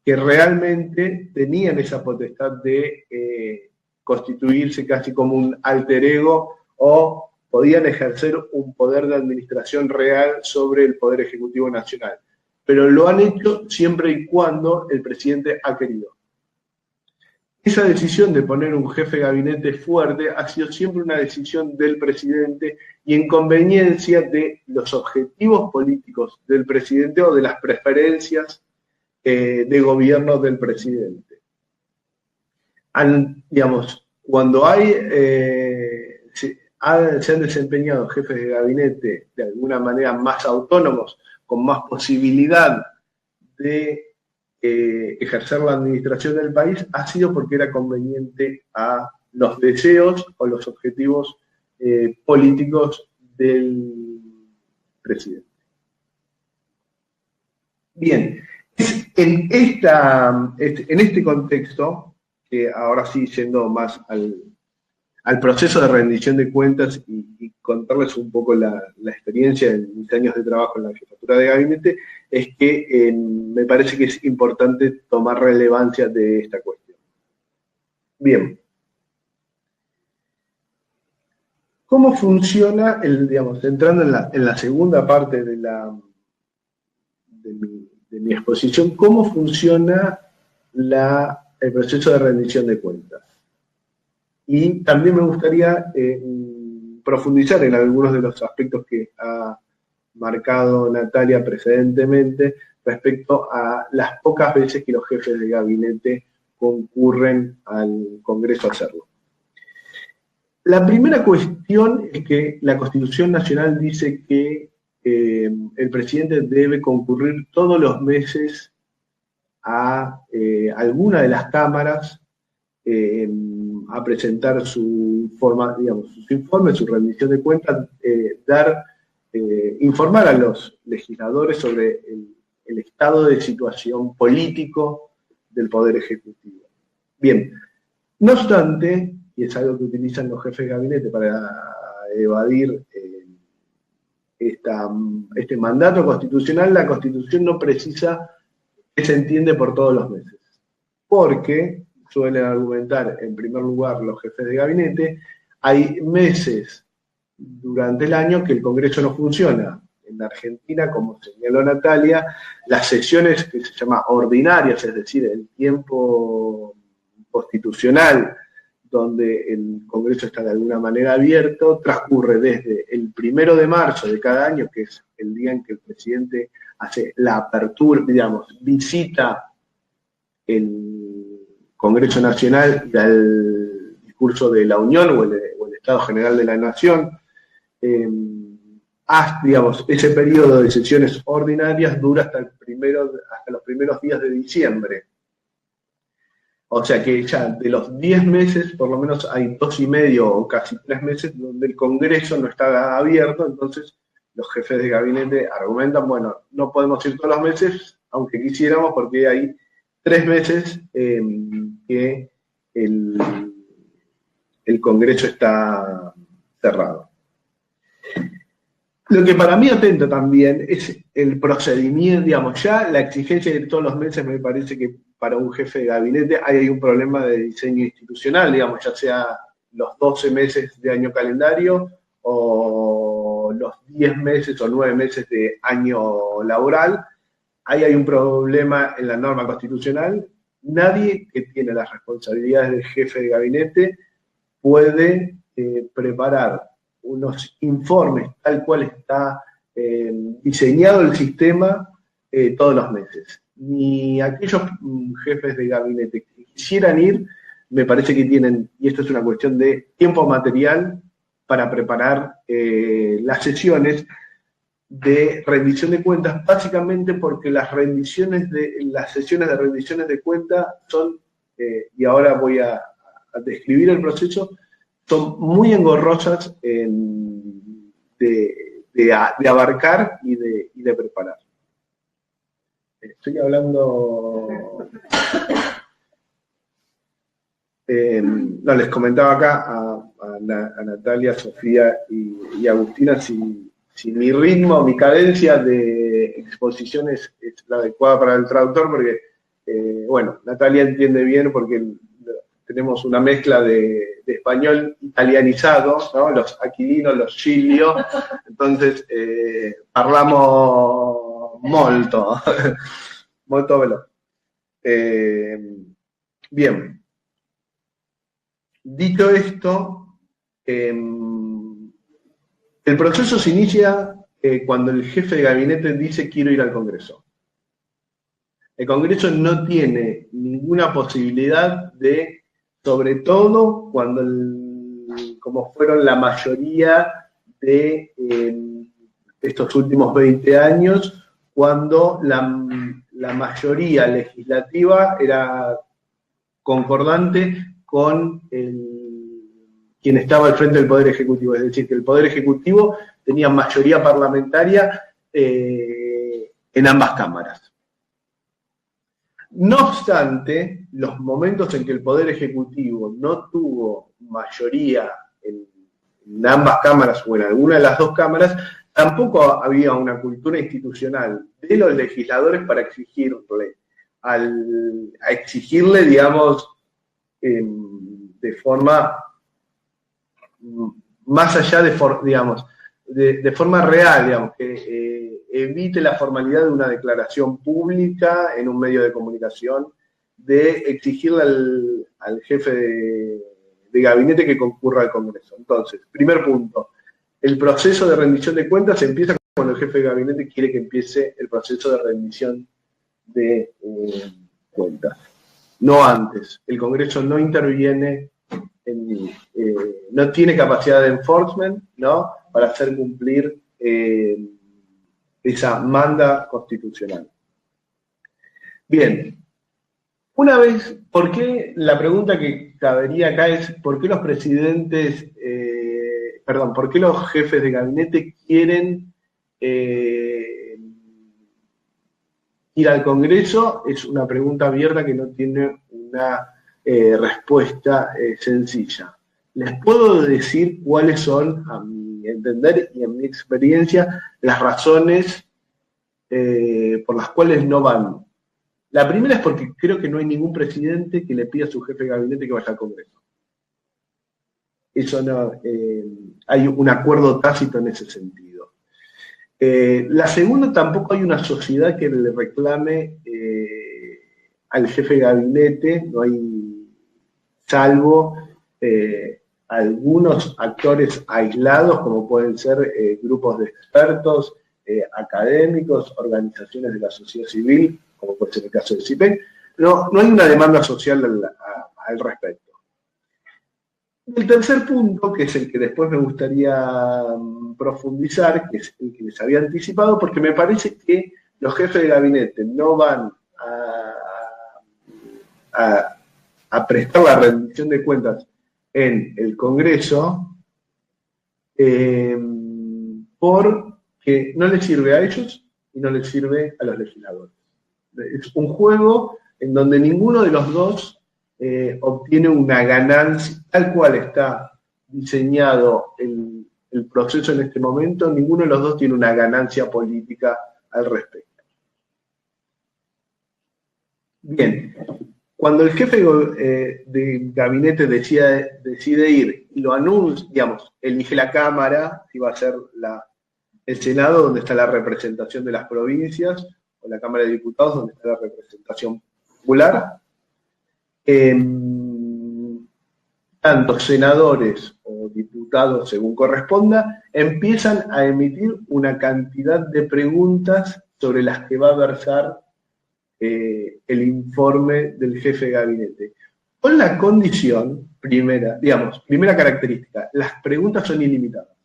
[SPEAKER 4] que realmente tenían esa potestad de constituirse casi como un alter ego o podían ejercer un poder de administración real sobre el Poder Ejecutivo Nacional. Pero lo han hecho siempre y cuando el presidente ha querido. Esa decisión de poner un jefe de gabinete fuerte ha sido siempre una decisión del presidente y en conveniencia de los objetivos políticos del presidente o de las preferencias de gobierno del presidente. Digamos, cuando se han desempeñado jefes de gabinete de alguna manera más autónomos, con más posibilidad de ejercer la administración del país, ha sido porque era conveniente a los deseos o los objetivos políticos del presidente. Bien, en este contexto, que ahora sí yendo más al proceso de rendición de cuentas y contarles un poco la experiencia de mis años de trabajo en la jefatura de gabinete, es que me parece que es importante tomar relevancia de esta cuestión. Bien. ¿Cómo funciona, entrando en la segunda parte de mi exposición, cómo funciona el proceso de rendición de cuentas? Y también me gustaría profundizar en algunos de los aspectos que ha marcado Natalia precedentemente respecto a las pocas veces que los jefes de gabinete concurren al Congreso a hacerlo. La primera cuestión es que la Constitución Nacional dice que el presidente debe concurrir todos los meses a alguna de las cámaras a presentar sus informes, su rendición de cuentas, informar a los legisladores sobre el estado de situación político del Poder Ejecutivo. Bien, no obstante, y es algo que utilizan los jefes de gabinete para evadir este mandato constitucional, la Constitución no precisa que se entiende por todos los meses, porque suelen argumentar, en primer lugar, los jefes de gabinete, hay meses durante el año que el Congreso no funciona. En Argentina, como señaló Natalia, las sesiones que se llaman ordinarias, es decir, el tiempo constitucional donde el Congreso está de alguna manera abierto, transcurre desde el 1 de marzo de cada año, que es el día en que el presidente hace la apertura, visita el Congreso Nacional y da el discurso de la Unión o el Estado General de la Nación. Ese periodo de sesiones ordinarias dura hasta los primeros días de diciembre. O sea que ya de los 10 meses, por lo menos hay 2,5 o casi 3 meses donde el Congreso no está abierto, entonces los jefes de gabinete argumentan, bueno, no podemos ir todos los meses, aunque quisiéramos, porque hay 3 meses que el Congreso está cerrado. Lo que para mí atenta también es el procedimiento, ya la exigencia de todos los meses me parece que para un jefe de gabinete hay un problema de diseño institucional, ya sea los 12 meses de año calendario o los 10 meses o 9 meses de año laboral. Ahí hay un problema en la norma constitucional. Nadie que tiene las responsabilidades de jefe de gabinete puede preparar unos informes tal cual está diseñado el sistema todos los meses. Ni aquellos jefes de gabinete que quisieran ir, me parece que tienen, y esto es una cuestión de tiempo material, para preparar las sesiones de rendición de cuentas, básicamente porque las sesiones de rendiciones de cuentas son, y ahora voy a describir el proceso, son muy engorrosas de abarcar y de preparar. Estoy hablando... les comentaba acá a Natalia, Sofía y Agustina si si mi ritmo, mi cadencia de exposición es la adecuada para el traductor, porque, bueno, Natalia entiende bien porque tenemos una mezcla de español italianizado, ¿no? Los aquilinos, los Giglio, entonces parlamo molto, molto veloz. Bien, dicho esto, el proceso se inicia cuando el jefe de gabinete dice quiero ir al Congreso. El Congreso no tiene ninguna posibilidad de, sobre todo cuando, como fueron la mayoría de estos últimos 20 años, cuando la mayoría legislativa era concordante con quien estaba al frente del Poder Ejecutivo. Es decir, que el Poder Ejecutivo tenía mayoría parlamentaria en ambas cámaras. No obstante, los momentos en que el Poder Ejecutivo no tuvo mayoría en ambas cámaras o en alguna de las dos cámaras, tampoco había una cultura institucional de los legisladores para exigirle, digamos, de forma más allá de forma real, digamos, que evite la formalidad de una declaración pública en un medio de comunicación, de exigirle al jefe de gabinete que concurra al Congreso. Entonces, primer punto, el proceso de rendición de cuentas empieza cuando el jefe de gabinete quiere que empiece el proceso de rendición de cuentas. No antes. El Congreso no interviene, no tiene capacidad de enforcement, ¿no?, para hacer cumplir esa manda constitucional. Bien, una vez, ¿por qué? La pregunta que cabería acá es, ¿por qué los presidentes, por qué los jefes de gabinete quieren ir al Congreso? Es una pregunta abierta que no tiene una respuesta sencilla. Les puedo decir cuáles son, a mi entender y en mi experiencia, las razones por las cuales no van. La primera es porque creo que no hay ningún presidente que le pida a su jefe de gabinete que vaya al Congreso. Eso no, hay un acuerdo tácito en ese sentido. La segunda, tampoco hay una sociedad que le reclame al jefe de gabinete, no hay, salvo algunos actores aislados, como pueden ser grupos de expertos, académicos, organizaciones de la sociedad civil, como puede ser el caso de CIPEC. No hay una demanda social al respecto. El tercer punto, que es el que después me gustaría profundizar, que es el que les había anticipado, porque me parece que los jefes de gabinete no van a prestar la rendición de cuentas en el Congreso porque no les sirve a ellos y no les sirve a los legisladores. Es un juego en donde ninguno de los dos obtiene una ganancia, tal cual está diseñado el proceso en este momento, ninguno de los dos tiene una ganancia política al respecto. Bien, cuando el jefe de gabinete decide ir y lo anuncia, digamos, elige la Cámara, si va a ser el Senado, donde está la representación de las provincias, o la Cámara de Diputados, donde está la representación popular, tanto senadores o diputados, según corresponda, empiezan a emitir una cantidad de preguntas sobre las que va a versar el informe del jefe de gabinete. Con la condición, primera característica, las preguntas son ilimitadas.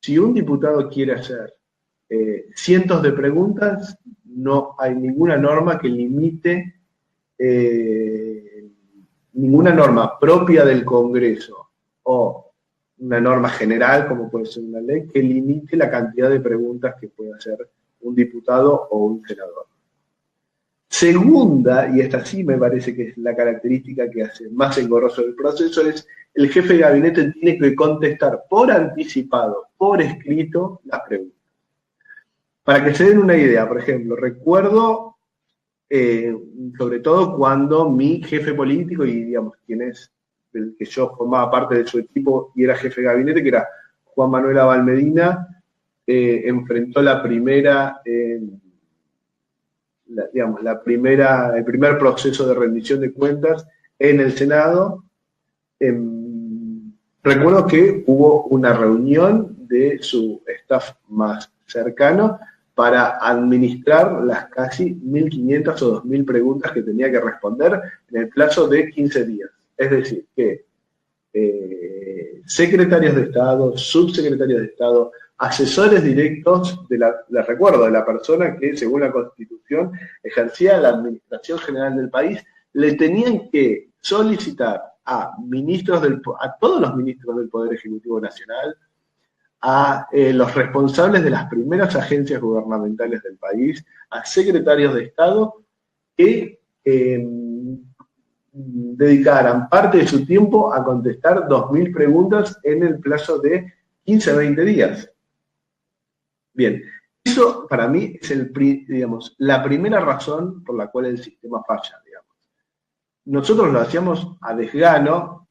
[SPEAKER 4] Si un diputado quiere hacer cientos de preguntas, no hay ninguna norma que limite, ninguna norma propia del Congreso o una norma general, como puede ser una ley, que limite la cantidad de preguntas que puede hacer un diputado o un senador. Segunda, y esta sí me parece que es la característica que hace más engorroso el proceso, es el jefe de gabinete tiene que contestar por anticipado, por escrito, las preguntas. Para que se den una idea, por ejemplo, recuerdo sobre todo cuando mi jefe político y, digamos, quien es el que yo formaba parte de su equipo y era jefe de gabinete, que era Juan Manuel Abal Medina, enfrentó el primer proceso de rendición de cuentas en el Senado. Recuerdo que hubo una reunión de su staff más cercano para administrar las casi 1.500 o 2.000 preguntas que tenía que responder en el plazo de 15 días. Es decir, que secretarios de Estado, subsecretarios de Estado, asesores directos, les recuerdo, de la persona que, según la Constitución, ejercía la administración general del país, le tenían que solicitar a todos los ministros del Poder Ejecutivo Nacional, a los responsables de las primeras agencias gubernamentales del país, a secretarios de Estado que dedicaran parte de su tiempo a contestar 2.000 preguntas en el plazo de 15 a 20 días. Bien, eso para mí es la primera razón por la cual el sistema falla, digamos. Nosotros lo hacíamos a desgano,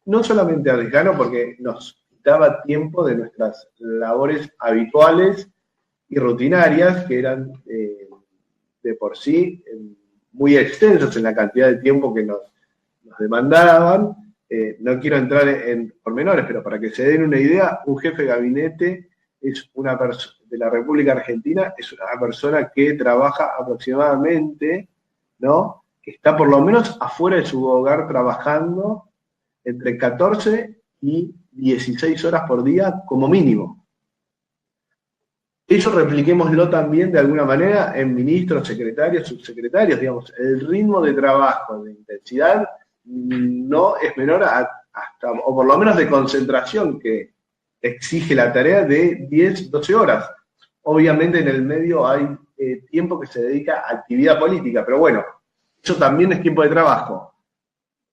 [SPEAKER 4] no solamente a desgano porque nos daba tiempo de nuestras labores habituales y rutinarias, que eran de por sí muy extensas en la cantidad de tiempo que nos demandaban. No quiero entrar en pormenores, pero para que se den una idea, un jefe de gabinete de la República Argentina es una persona que trabaja aproximadamente, ¿no?, que está por lo menos afuera de su hogar trabajando entre 14 y 16 horas por día como mínimo. Eso repliquémoslo también de alguna manera en ministros, secretarios, subsecretarios, digamos, el ritmo de trabajo, de intensidad, no es menor o por lo menos de concentración que exige la tarea de 10, 12 horas. Obviamente en el medio hay tiempo que se dedica a actividad política, pero bueno, eso también es tiempo de trabajo.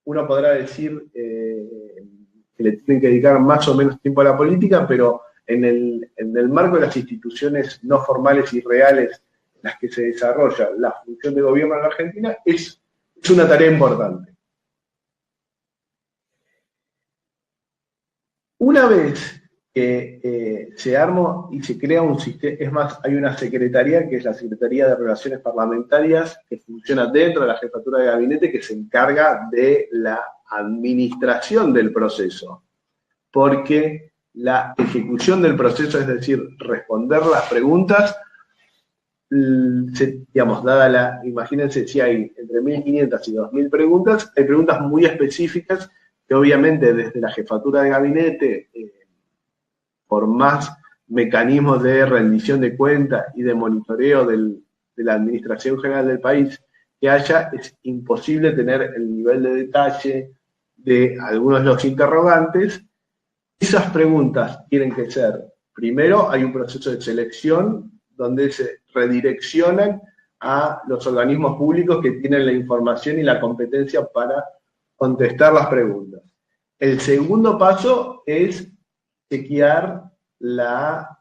[SPEAKER 4] Uno podrá decir que le tienen que dedicar más o menos tiempo a la política, pero en el marco de las instituciones no formales y reales en las que se desarrolla la función de gobierno en la Argentina, es una tarea importante. Una vez que se arma y se crea un sistema, es más, hay una secretaría que es la Secretaría de Relaciones Parlamentarias, que funciona dentro de la jefatura de gabinete, que se encarga de la administración del proceso, porque la ejecución del proceso, es decir, responder las preguntas, imagínense si hay entre 1.500 y 2.000 preguntas, hay preguntas muy específicas que obviamente desde la jefatura de gabinete, por más mecanismos de rendición de cuentas y de monitoreo de la administración general del país que haya, es imposible tener el nivel de detalle de algunos de los interrogantes. Esas preguntas tienen que ser, primero hay un proceso de selección donde se redireccionan a los organismos públicos que tienen la información y la competencia para contestar las preguntas. El segundo paso es chequear la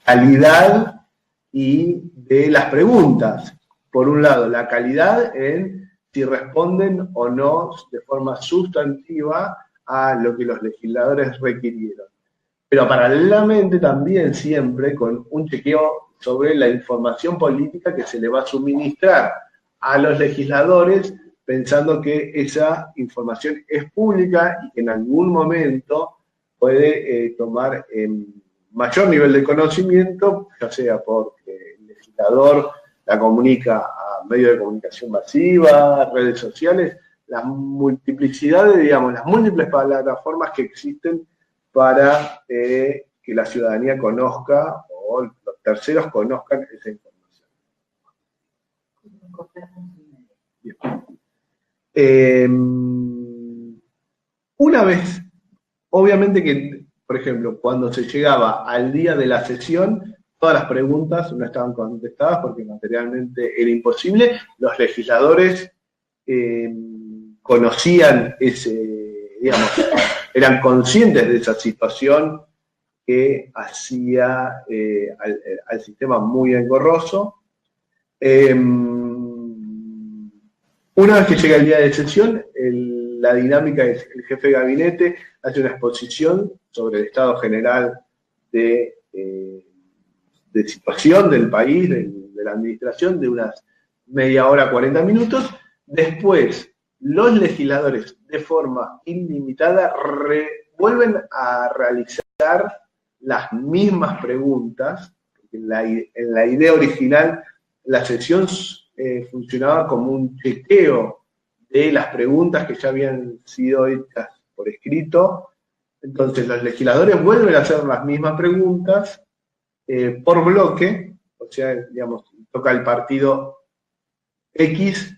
[SPEAKER 4] calidad de las preguntas. Por un lado, la calidad en si responden o no de forma sustantiva a lo que los legisladores requirieron. Pero paralelamente también siempre con un chequeo sobre la información política que se le va a suministrar a los legisladores, pensando que esa información es pública y que en algún momento puede tomar mayor nivel de conocimiento, ya sea porque el legislador la comunica a medios de comunicación masiva, redes sociales, las multiplicidades, digamos, las múltiples plataformas que existen para que la ciudadanía conozca o los terceros conozcan esa información. Una vez, obviamente que, por ejemplo, cuando se llegaba al día de la sesión, todas las preguntas no estaban contestadas porque materialmente era imposible. Los legisladores conocían eran conscientes de esa situación que hacía al sistema muy engorroso. Una vez que llega el día de sesión, la dinámica es: el jefe de gabinete hace una exposición sobre el estado general de situación del país, de la administración, de unas media hora, 40 minutos. Después, los legisladores, de forma ilimitada, vuelven a realizar las mismas preguntas. En la idea original, la sesión funcionaba como un chequeo de las preguntas que ya habían sido hechas por escrito. Entonces, los legisladores vuelven a hacer las mismas preguntas por bloque, o sea, digamos, toca el partido X,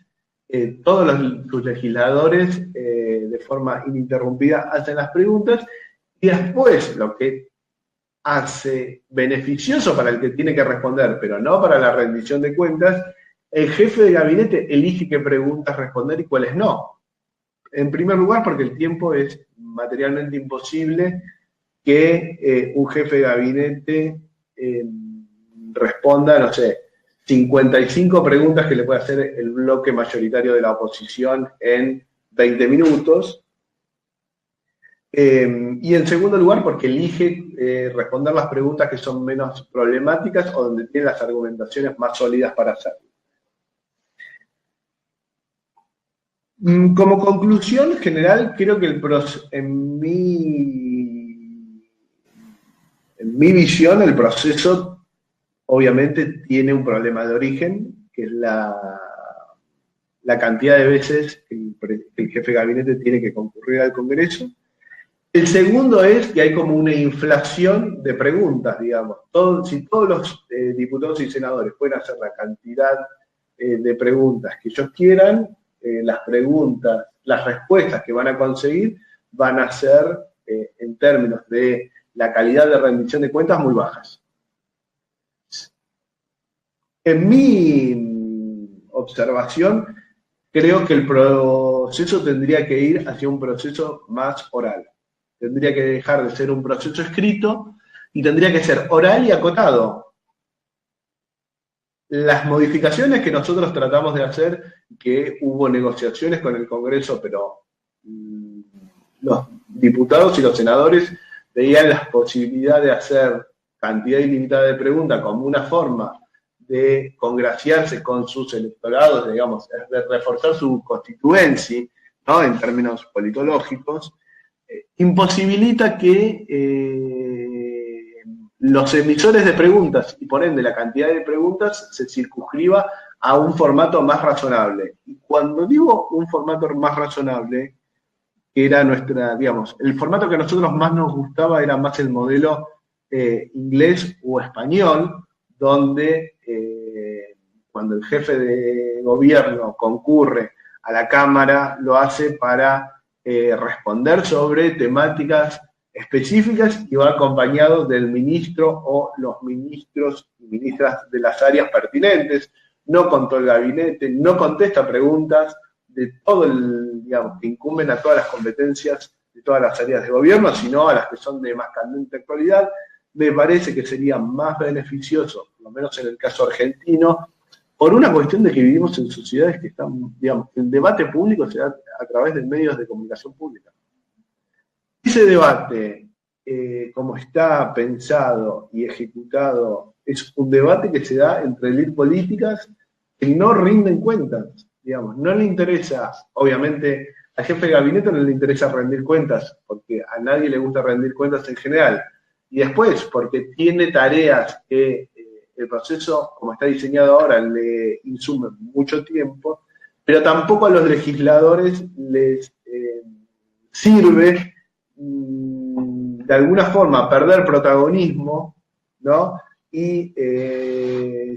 [SPEAKER 4] todos sus legisladores de forma ininterrumpida hacen las preguntas, y después lo que hace beneficioso para el que tiene que responder, pero no para la rendición de cuentas, el jefe de gabinete elige qué preguntas responder y cuáles no. En primer lugar, porque el tiempo es materialmente imposible que un jefe de gabinete responda, no sé, 55 preguntas que le puede hacer el bloque mayoritario de la oposición en 20 minutos. Y en segundo lugar, porque elige responder las preguntas que son menos problemáticas o donde tiene las argumentaciones más sólidas para hacerlo. Como conclusión general, creo que en mi visión, el proceso obviamente tiene un problema de origen, que es la cantidad de veces que el jefe de gabinete tiene que concurrir al Congreso. El segundo es que hay como una inflación de preguntas, digamos. Si todos los diputados y senadores pueden hacer la cantidad de preguntas que ellos quieran, las respuestas que van a conseguir van a ser, en términos de la calidad de rendición de cuentas, muy bajas. En mi observación, creo que el proceso tendría que ir hacia un proceso más oral. Tendría que dejar de ser un proceso escrito y tendría que ser oral y acotado. Las modificaciones que nosotros tratamos de hacer, que hubo negociaciones con el Congreso, pero los diputados y los senadores veían la posibilidad de hacer cantidad ilimitada de preguntas como una forma de congraciarse con sus electorados, digamos, de reforzar su constituencia, ¿no?, en términos politológicos, imposibilita que los emisores de preguntas, y por ende la cantidad de preguntas, se circunscriba a un formato más razonable. Y cuando digo un formato más razonable, que era el formato que a nosotros más nos gustaba era más el modelo inglés o español, donde cuando el jefe de gobierno concurre a la Cámara, lo hace para responder sobre temáticas específicas y va acompañado del ministro o los ministros y ministras de las áreas pertinentes, no con todo el gabinete, no contesta preguntas de todo que incumben a todas las competencias de todas las áreas de gobierno, sino a las que son de más candente actualidad. Me parece que sería más beneficioso, por lo menos en el caso argentino, por una cuestión de que vivimos en sociedades que están, el debate público se da a través de medios de comunicación pública. Ese debate, como está pensado y ejecutado, es un debate que se da entre élites políticas que no rinden cuentas, no le interesa, obviamente, al jefe de gabinete no le interesa rendir cuentas, porque a nadie le gusta rendir cuentas en general, y después, porque tiene tareas que el proceso, como está diseñado ahora, le insume mucho tiempo, pero tampoco a los legisladores les sirve de alguna forma perder protagonismo, ¿no?, y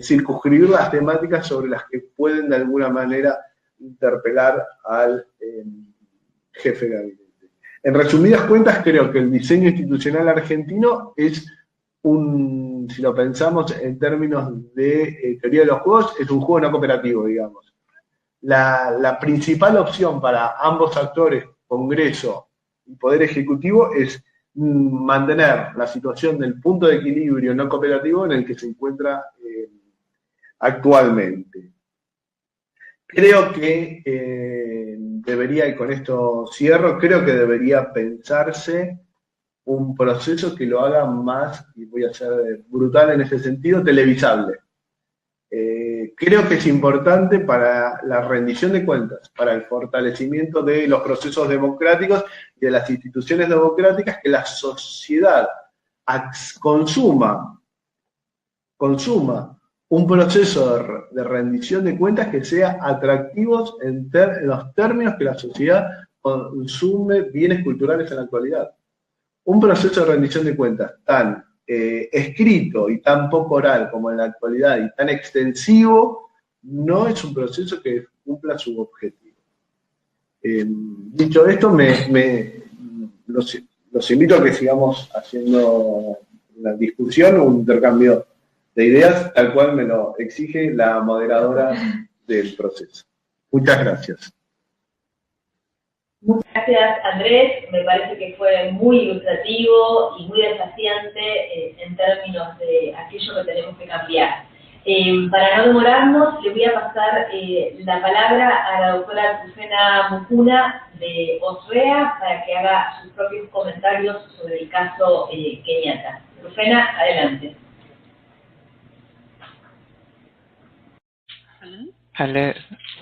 [SPEAKER 4] circunscribir las temáticas sobre las que pueden de alguna manera interpelar al jefe de gabinete. En resumidas cuentas, creo que el diseño institucional argentino es si lo pensamos en términos de teoría de los juegos, es un juego no cooperativo, digamos. La principal opción para ambos actores, Congreso y Poder Ejecutivo, es mantener la situación del punto de equilibrio no cooperativo en el que se encuentra actualmente. Creo que debería, y con esto cierro, creo que debería pensarse un proceso que lo haga más, y voy a ser brutal en ese sentido, televisable. Creo que es importante para la rendición de cuentas, para el fortalecimiento de los procesos democráticos y de las instituciones democráticas, que la sociedad consuma un proceso de rendición de cuentas que sea atractivo en los términos que la sociedad consume bienes culturales en la actualidad. Un proceso de rendición de cuentas tan escrito y tan poco oral como en la actualidad y tan extensivo, no es un proceso que cumpla su objetivo. Dicho esto, los invito a que sigamos haciendo la discusión, un intercambio de ideas, tal cual me lo exige la moderadora del proceso. Muchas gracias.
[SPEAKER 1] Muchas gracias, Andrés. Me parece que fue muy ilustrativo y muy desafiante en términos de aquello que tenemos que cambiar. Para no demorarnos, le voy a pasar la palabra a la doctora Trufena Mukuna de OSREA para que haga sus propios comentarios sobre el caso Kenyatta. Trufena, adelante.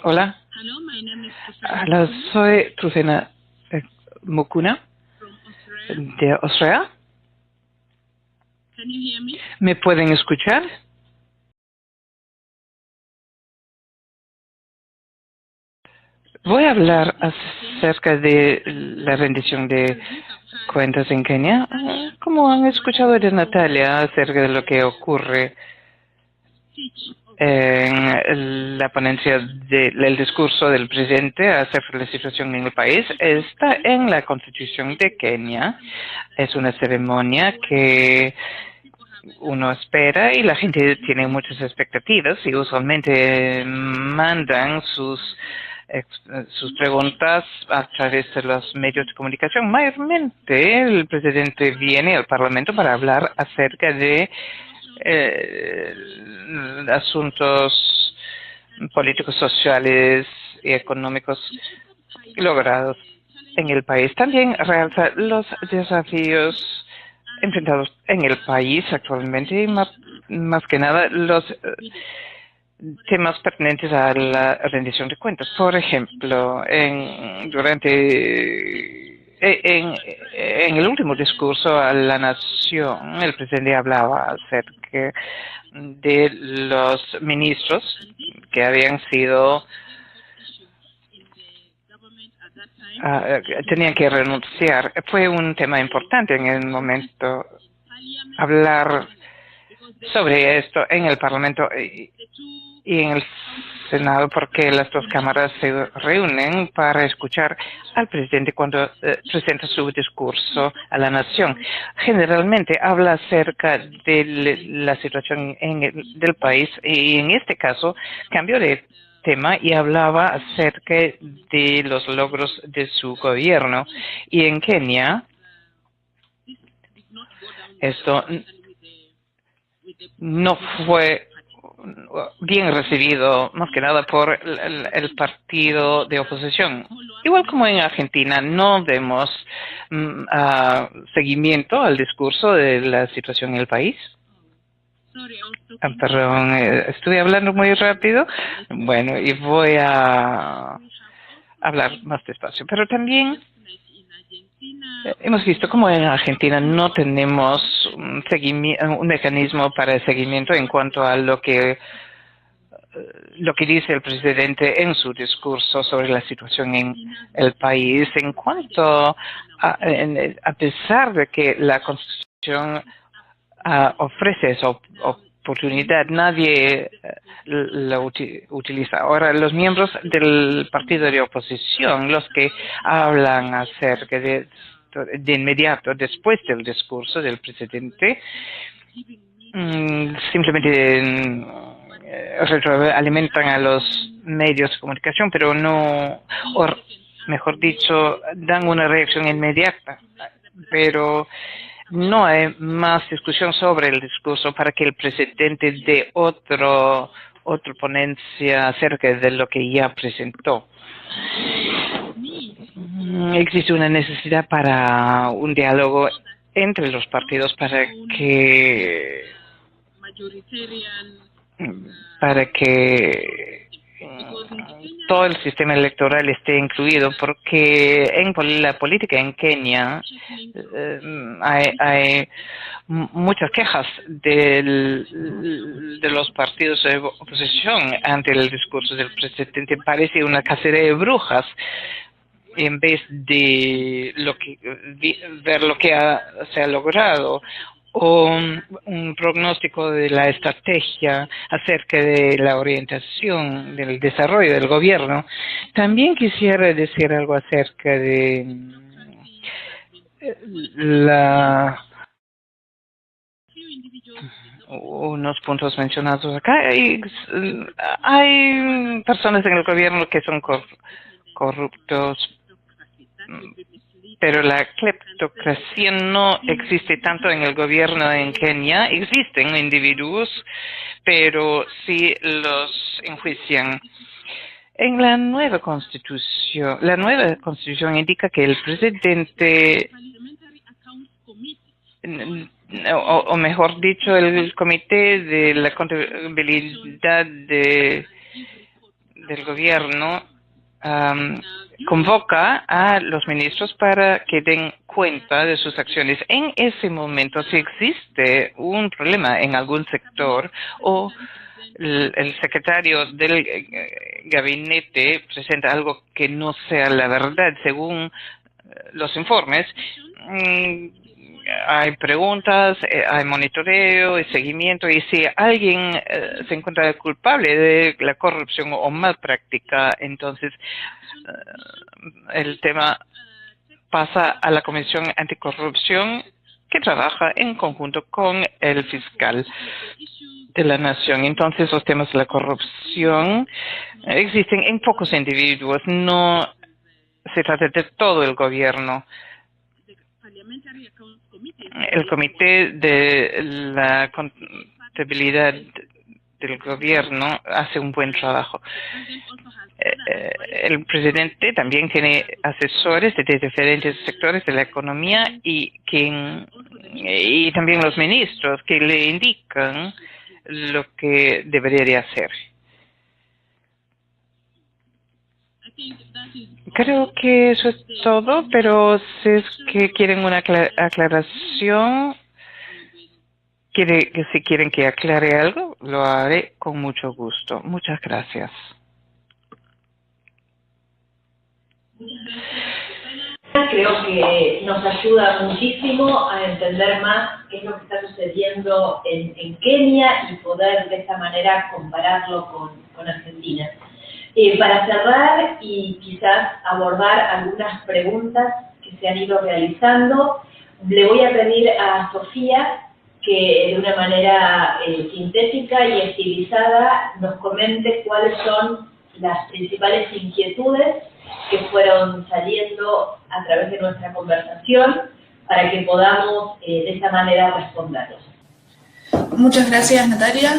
[SPEAKER 5] Hola. Hola, soy Trufena Mukuna de Australia. ¿Me pueden escuchar? Voy a hablar acerca de la rendición de cuentas en Kenia. Como han escuchado de Natalia acerca de lo que ocurre en la ponencia del discurso del presidente acerca de la situación en el país, está en la Constitución de Kenia. Es una ceremonia que uno espera y la gente tiene muchas expectativas y usualmente mandan sus preguntas a través de los medios de comunicación. Mayormente el presidente viene al Parlamento para hablar acerca de asuntos políticos, sociales y económicos logrados en el país. También realza los desafíos enfrentados en el país actualmente y más que nada los temas pertinentes a la rendición de cuentas. Por ejemplo, en el último discurso a la nación, el presidente hablaba acerca de los ministros que habían sido tenían que renunciar. Fue un tema importante en el momento hablar sobre esto en el Parlamento y en el Senado, porque las dos cámaras se reúnen para escuchar al presidente cuando presenta su discurso a la nación. Generalmente habla acerca de la situación del país y en este caso cambió de tema y hablaba acerca de los logros de su gobierno. Y en Kenia, esto no fue bien recibido, más que nada por el partido de oposición. Igual como en Argentina, no vemos seguimiento al discurso de la situación en el país. Perdón, estoy hablando muy rápido. Bueno, y voy a hablar más despacio. Pero también hemos visto como en Argentina no tenemos un mecanismo para el seguimiento en cuanto a lo que dice el presidente en su discurso sobre la situación en el país. En cuanto a pesar de que la Constitución ofrece esa oportunidad, nadie la utiliza. Ahora, los miembros del partido de oposición, los que hablan acerca de inmediato después del discurso del presidente, simplemente retroalimentan a los medios de comunicación, pero no, o mejor dicho, dan una reacción inmediata pero no hay más discusión sobre el discurso para que el presidente dé otra ponencia acerca de lo que ya presentó. Existe una necesidad para un diálogo entre los partidos para que todo el sistema electoral esté incluido, porque en la política en Kenia hay muchas quejas de los partidos de oposición ante el discurso del presidente. Parece una cacería de brujas en vez de ver lo que se ha logrado, o un pronóstico de la estrategia acerca de la orientación del desarrollo del gobierno. También quisiera decir algo acerca de unos puntos mencionados acá. Hay personas en el gobierno que son corruptos, pero la cleptocracia no existe tanto en el gobierno en Kenia. Existen individuos, pero sí los enjuician. En la nueva constitución indica que el presidente, o mejor dicho, el comité de la contabilidad del gobierno convoca a los ministros para que den cuenta de sus acciones. En ese momento, si existe un problema en algún sector o el secretario del gabinete presenta algo que no sea la verdad según los informes, hay preguntas, hay monitoreo y seguimiento, y si alguien se encuentra culpable de la corrupción o mal práctica, entonces el tema pasa a la Comisión Anticorrupción, que trabaja en conjunto con el fiscal de la nación. Entonces los temas de la corrupción existen en pocos individuos, no se trata de todo el gobierno. El comité de la contabilidad del gobierno hace un buen trabajo. El presidente también tiene asesores de diferentes sectores de la economía y también los ministros que le indican lo que debería de hacer. Creo que eso es todo, pero si es que quieren una aclaración, si quieren que aclare algo, lo haré con mucho gusto. Muchas gracias.
[SPEAKER 1] Creo que nos ayuda muchísimo a entender más qué es lo que está sucediendo en Kenia y poder de esta manera compararlo con Argentina. Para cerrar y quizás abordar algunas preguntas que se han ido realizando, le voy a pedir a Sofía que de una manera sintética y estilizada nos comente cuáles son las principales inquietudes que fueron saliendo a través de nuestra conversación para que podamos de esta manera responderlos.
[SPEAKER 2] Muchas gracias, Natalia.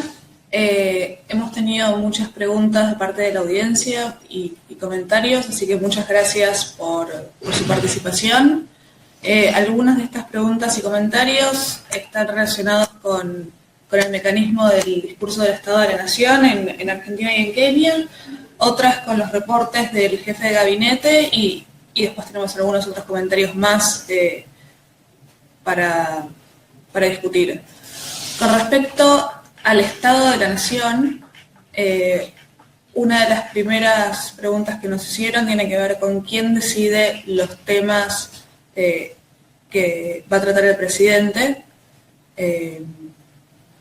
[SPEAKER 2] Hemos tenido muchas preguntas de parte de la audiencia y comentarios, así que muchas gracias por su participación. Algunas de estas preguntas y comentarios están relacionados con el mecanismo del discurso del Estado de la Nación en Argentina y en Kenia, otras con los reportes del jefe de gabinete y después tenemos algunos otros comentarios más para discutir. Con respecto al Estado de la Nación, una de las primeras preguntas que nos hicieron tiene que ver con quién decide los temas que va a tratar el presidente.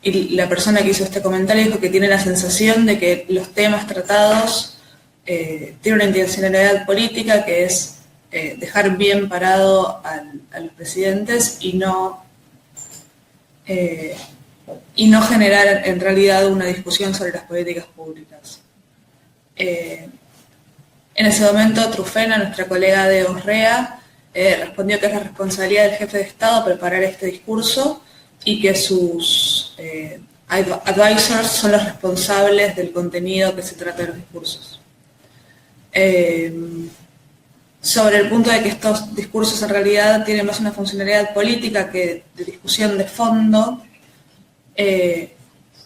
[SPEAKER 2] Y la persona que hizo este comentario dijo que tiene la sensación de que los temas tratados tienen una intencionalidad política que es dejar bien parado a los presidentes y no generar en realidad una discusión sobre las políticas públicas. En ese momento, Trufena, nuestra colega de OSREA, respondió que es la responsabilidad del jefe de Estado preparar este discurso y que sus advisors son los responsables del contenido que se trata de los discursos. Sobre el punto de que estos discursos en realidad tienen más una funcionalidad política que de discusión de fondo,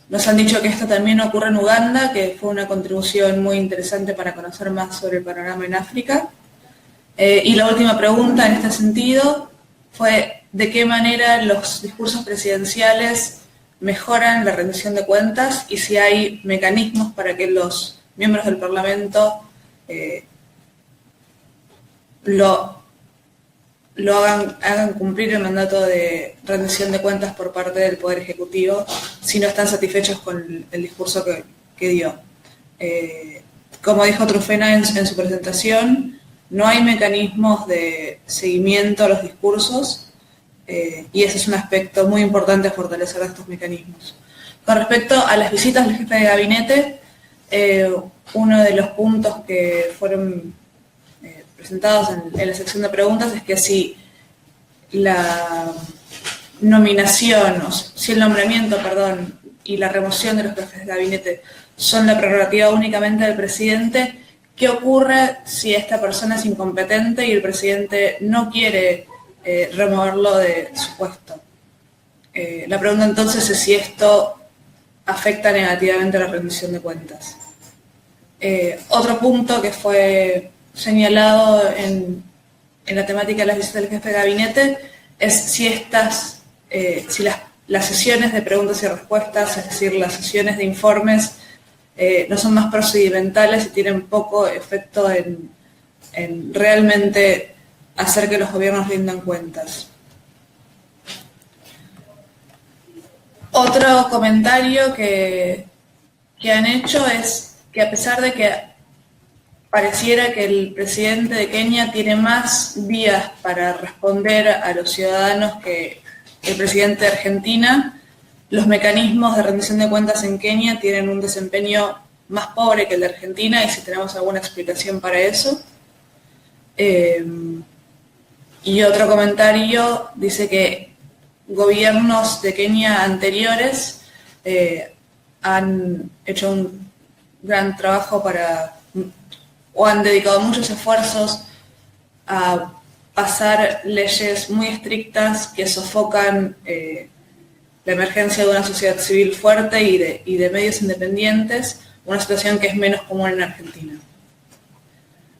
[SPEAKER 2] nos han dicho que esto también ocurre en Uganda, que fue una contribución muy interesante para conocer más sobre el panorama en África. Y la última pregunta en este sentido fue de qué manera los discursos presidenciales mejoran la rendición de cuentas y si hay mecanismos para que los miembros del Parlamento hagan cumplir el mandato de rendición de cuentas por parte del Poder Ejecutivo si no están satisfechos con el discurso que dio. Como dijo Trufena en su presentación, no hay mecanismos de seguimiento a los discursos y ese es un aspecto muy importante a fortalecer estos mecanismos. Con respecto a las visitas del jefe de gabinete, uno de los puntos que fueron presentados en la sección de preguntas es que si la nominación, o si el nombramiento, perdón, y la remoción de los jefes de gabinete son la prerrogativa únicamente del presidente, ¿qué ocurre si esta persona es incompetente y el presidente no quiere removerlo de su puesto? La pregunta entonces es si esto afecta negativamente a la rendición de cuentas. Otro punto que fue señalado en la temática de las visitas del jefe de gabinete es si las sesiones de preguntas y respuestas, es decir, las sesiones de informes, no son más procedimentales y tienen poco efecto en realmente hacer que los gobiernos rindan cuentas. Otro comentario que han hecho es que a pesar de que pareciera que el presidente de Kenia tiene más vías para responder a los ciudadanos que el presidente de Argentina, los mecanismos de rendición de cuentas en Kenia tienen un desempeño más pobre que el de Argentina, y si tenemos alguna explicación para eso. Y otro comentario dice que gobiernos de Kenia anteriores han hecho un gran trabajo o han dedicado muchos esfuerzos a pasar leyes muy estrictas que sofocan la emergencia de una sociedad civil fuerte y de medios independientes, una situación que es menos común en Argentina.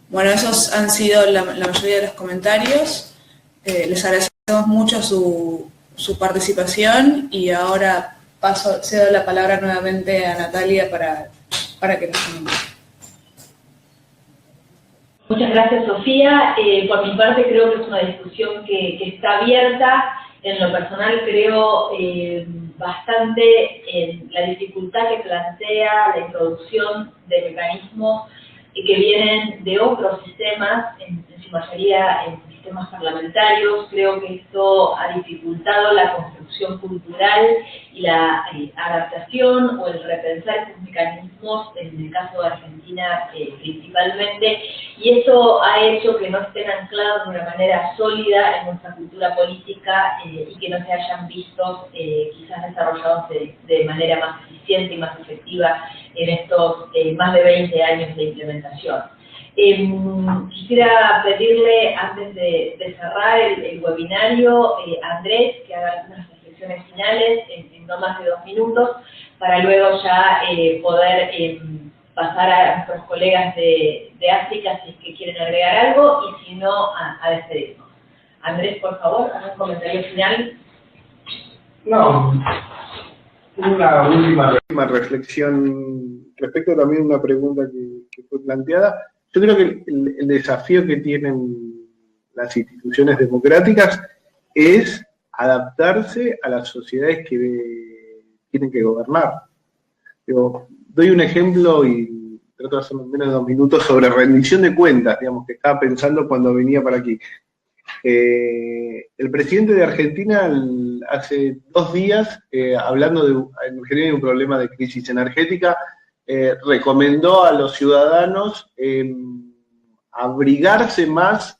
[SPEAKER 2] Bueno, esos han sido la mayoría de los comentarios. Les agradecemos mucho su participación y ahora cedo la palabra nuevamente a Natalia para que nos comente.
[SPEAKER 1] Muchas gracias, Sofía. Por mi parte, creo que es una discusión que está abierta. En lo personal, creo bastante en la dificultad que plantea la introducción de mecanismos que vienen de otros sistemas, en su mayoría en sistemas parlamentarios. Creo que esto ha dificultado la construcción cultural y la adaptación o el repensar estos mecanismos, en el caso de Argentina principalmente, y eso ha hecho que no estén anclados de una manera sólida en nuestra cultura política y que no se hayan visto quizás desarrollados de manera más eficiente y más efectiva en estos más de 20 años de implementación. Quisiera pedirle, antes de cerrar el webinario, a Andrés que haga algunas reflexiones finales en no más de 2 minutos, para luego ya poder pasar a nuestros colegas de África si es que quieren agregar algo, y si no, a despedirnos. Andrés, por favor, haz un comentario final.
[SPEAKER 4] No, una última reflexión respecto también a una pregunta que fue planteada. Yo creo que el desafío que tienen las instituciones democráticas es adaptarse a las sociedades que tienen que gobernar. Doy un ejemplo y trato de hacerlo en menos de 2 minutos sobre rendición de cuentas, digamos, que estaba pensando cuando venía para aquí. El presidente de Argentina hace 2 días, hablando en general de un problema de crisis energética, recomendó a los ciudadanos abrigarse más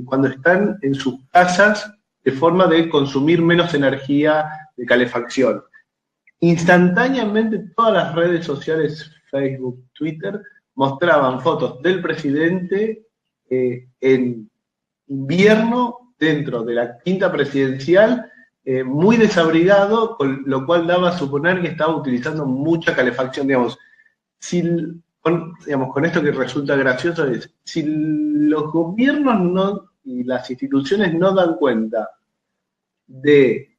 [SPEAKER 4] cuando están en sus casas de forma de consumir menos energía de calefacción. Instantáneamente todas las redes sociales, Facebook, Twitter, mostraban fotos del presidente en invierno dentro de la quinta presidencial, muy desabrigado, con lo cual daba a suponer que estaba utilizando mucha calefacción, digamos. Con esto que resulta gracioso es, si los gobiernos y las instituciones no dan cuenta de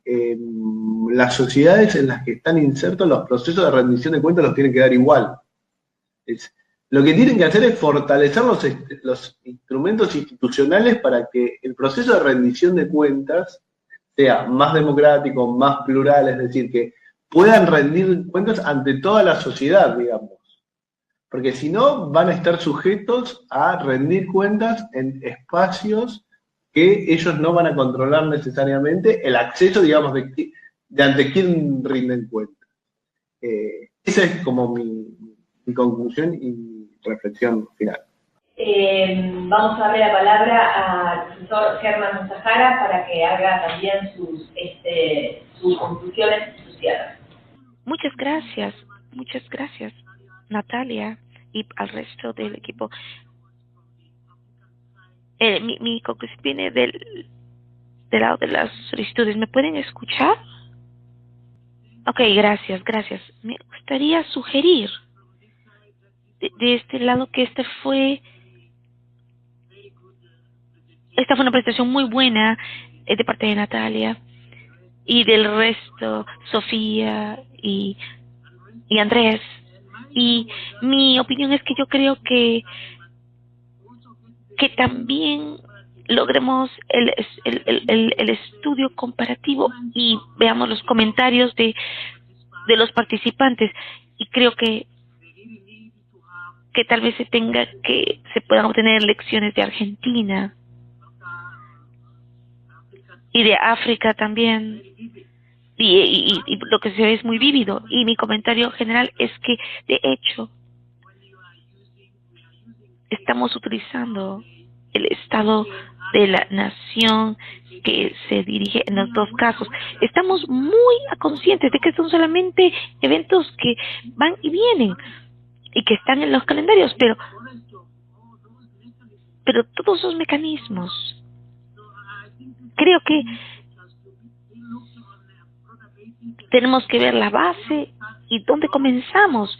[SPEAKER 4] las sociedades en las que están insertos, los procesos de rendición de cuentas los tienen que dar igual. Lo que tienen que hacer es fortalecer los instrumentos institucionales para que el proceso de rendición de cuentas sea más democrático, más plural, es decir, que puedan rendir cuentas ante toda la sociedad, digamos. Porque si no, van a estar sujetos a rendir cuentas en espacios que ellos no van a controlar necesariamente el acceso, digamos, de ante quién rinden cuentas. Esa es como mi conclusión y mi reflexión final.
[SPEAKER 1] Vamos a darle la palabra al profesor Germán Zahara para que haga también sus conclusiones y sus cierres.
[SPEAKER 6] Muchas gracias, Natalia, y al resto del equipo. Mi conclusión viene del lado de las solicitudes. ¿Me pueden escuchar? Ok, gracias. Me gustaría sugerir de este lado que esta fue una presentación muy buena de parte de Natalia y del resto, Sofía y Andrés. Y mi opinión es que yo creo que también logremos el estudio comparativo y veamos los comentarios de los participantes. Y creo que tal vez se puedan obtener lecciones de Argentina y de África también. Y lo que se ve es muy vívido. Y mi comentario general es que, de hecho, estamos utilizando el estado de la nación que se dirige en los dos casos. Estamos muy conscientes de que son solamente eventos que van y vienen y que están en los calendarios, pero todos esos mecanismos, creo que tenemos que ver la base y dónde comenzamos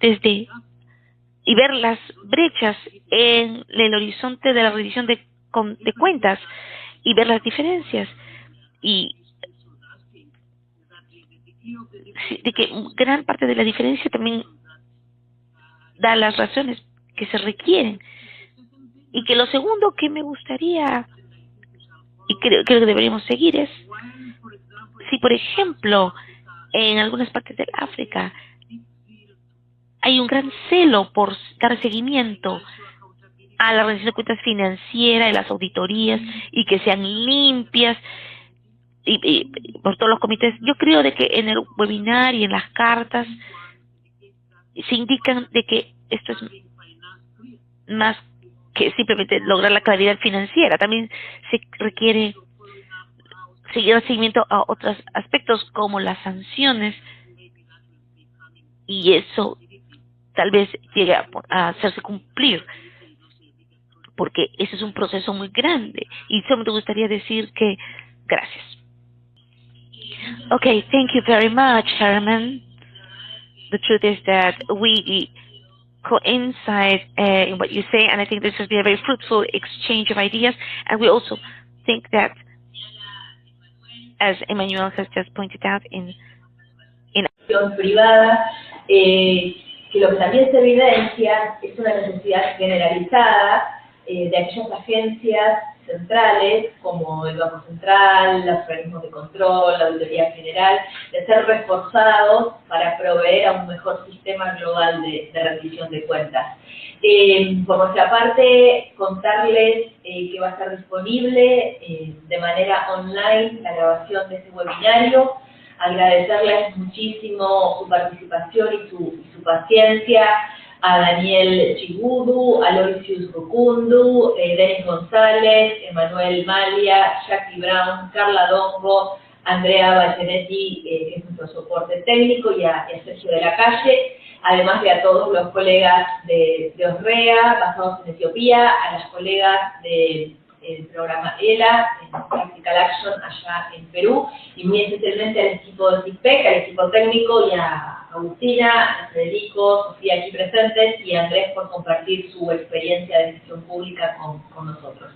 [SPEAKER 6] y ver las brechas en el horizonte de la rendición de cuentas y ver las diferencias y de que gran parte de la diferencia también da las razones que se requieren. Y que lo segundo que me gustaría y creo que deberíamos seguir es, si por ejemplo en algunas partes del África hay un gran celo por dar seguimiento a la rendición de cuentas financiera y las auditorías y que sean limpias y por todos los comités, yo creo de que en el webinar y en las cartas se indican de que esto es más que simplemente lograr la claridad financiera. También se requiere seguir seguimiento a otros aspectos como las sanciones, y eso tal vez llegue a hacerse cumplir, porque ese es un proceso muy grande. Y solo me gustaría decir que gracias. Okay, thank you very much, Herman. The truth is that we coincide in what you say, and I think this has been a very fruitful exchange of ideas. And we also think that, as Emmanuel has just pointed out, in
[SPEAKER 1] privada, que lo que también se evidencia es una necesidad generalizada de aquellas agencias centrales como el Banco Central, los organismos de control, la Auditoría General, de ser reforzados para proveer a un mejor sistema global de rendición de cuentas. Por nuestra parte, contarles que va a estar disponible de manera online la grabación de este webinario, agradecerles muchísimo su participación y su paciencia a Daniel Chigudu, Aloysius Rucundu, Denis González, Emanuel Malia, Jackie Brown, Carla Dongo, Andrea Ballenetti, que es nuestro soporte técnico, y a Sergio de la Calle, además de a todos los colegas de OSREA, basados en Etiopía, a las colegas del programa ELA, en Practical Action, allá en Perú, y muy especialmente al equipo de CISPEC, al equipo técnico, y a Agustina, a Federico, Sofía aquí presentes, y a Andrés por compartir su experiencia de gestión pública con nosotros.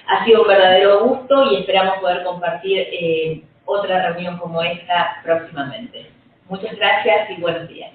[SPEAKER 1] Ha sido un verdadero gusto y esperamos poder compartir otra reunión como esta próximamente. Muchas gracias y buenos días.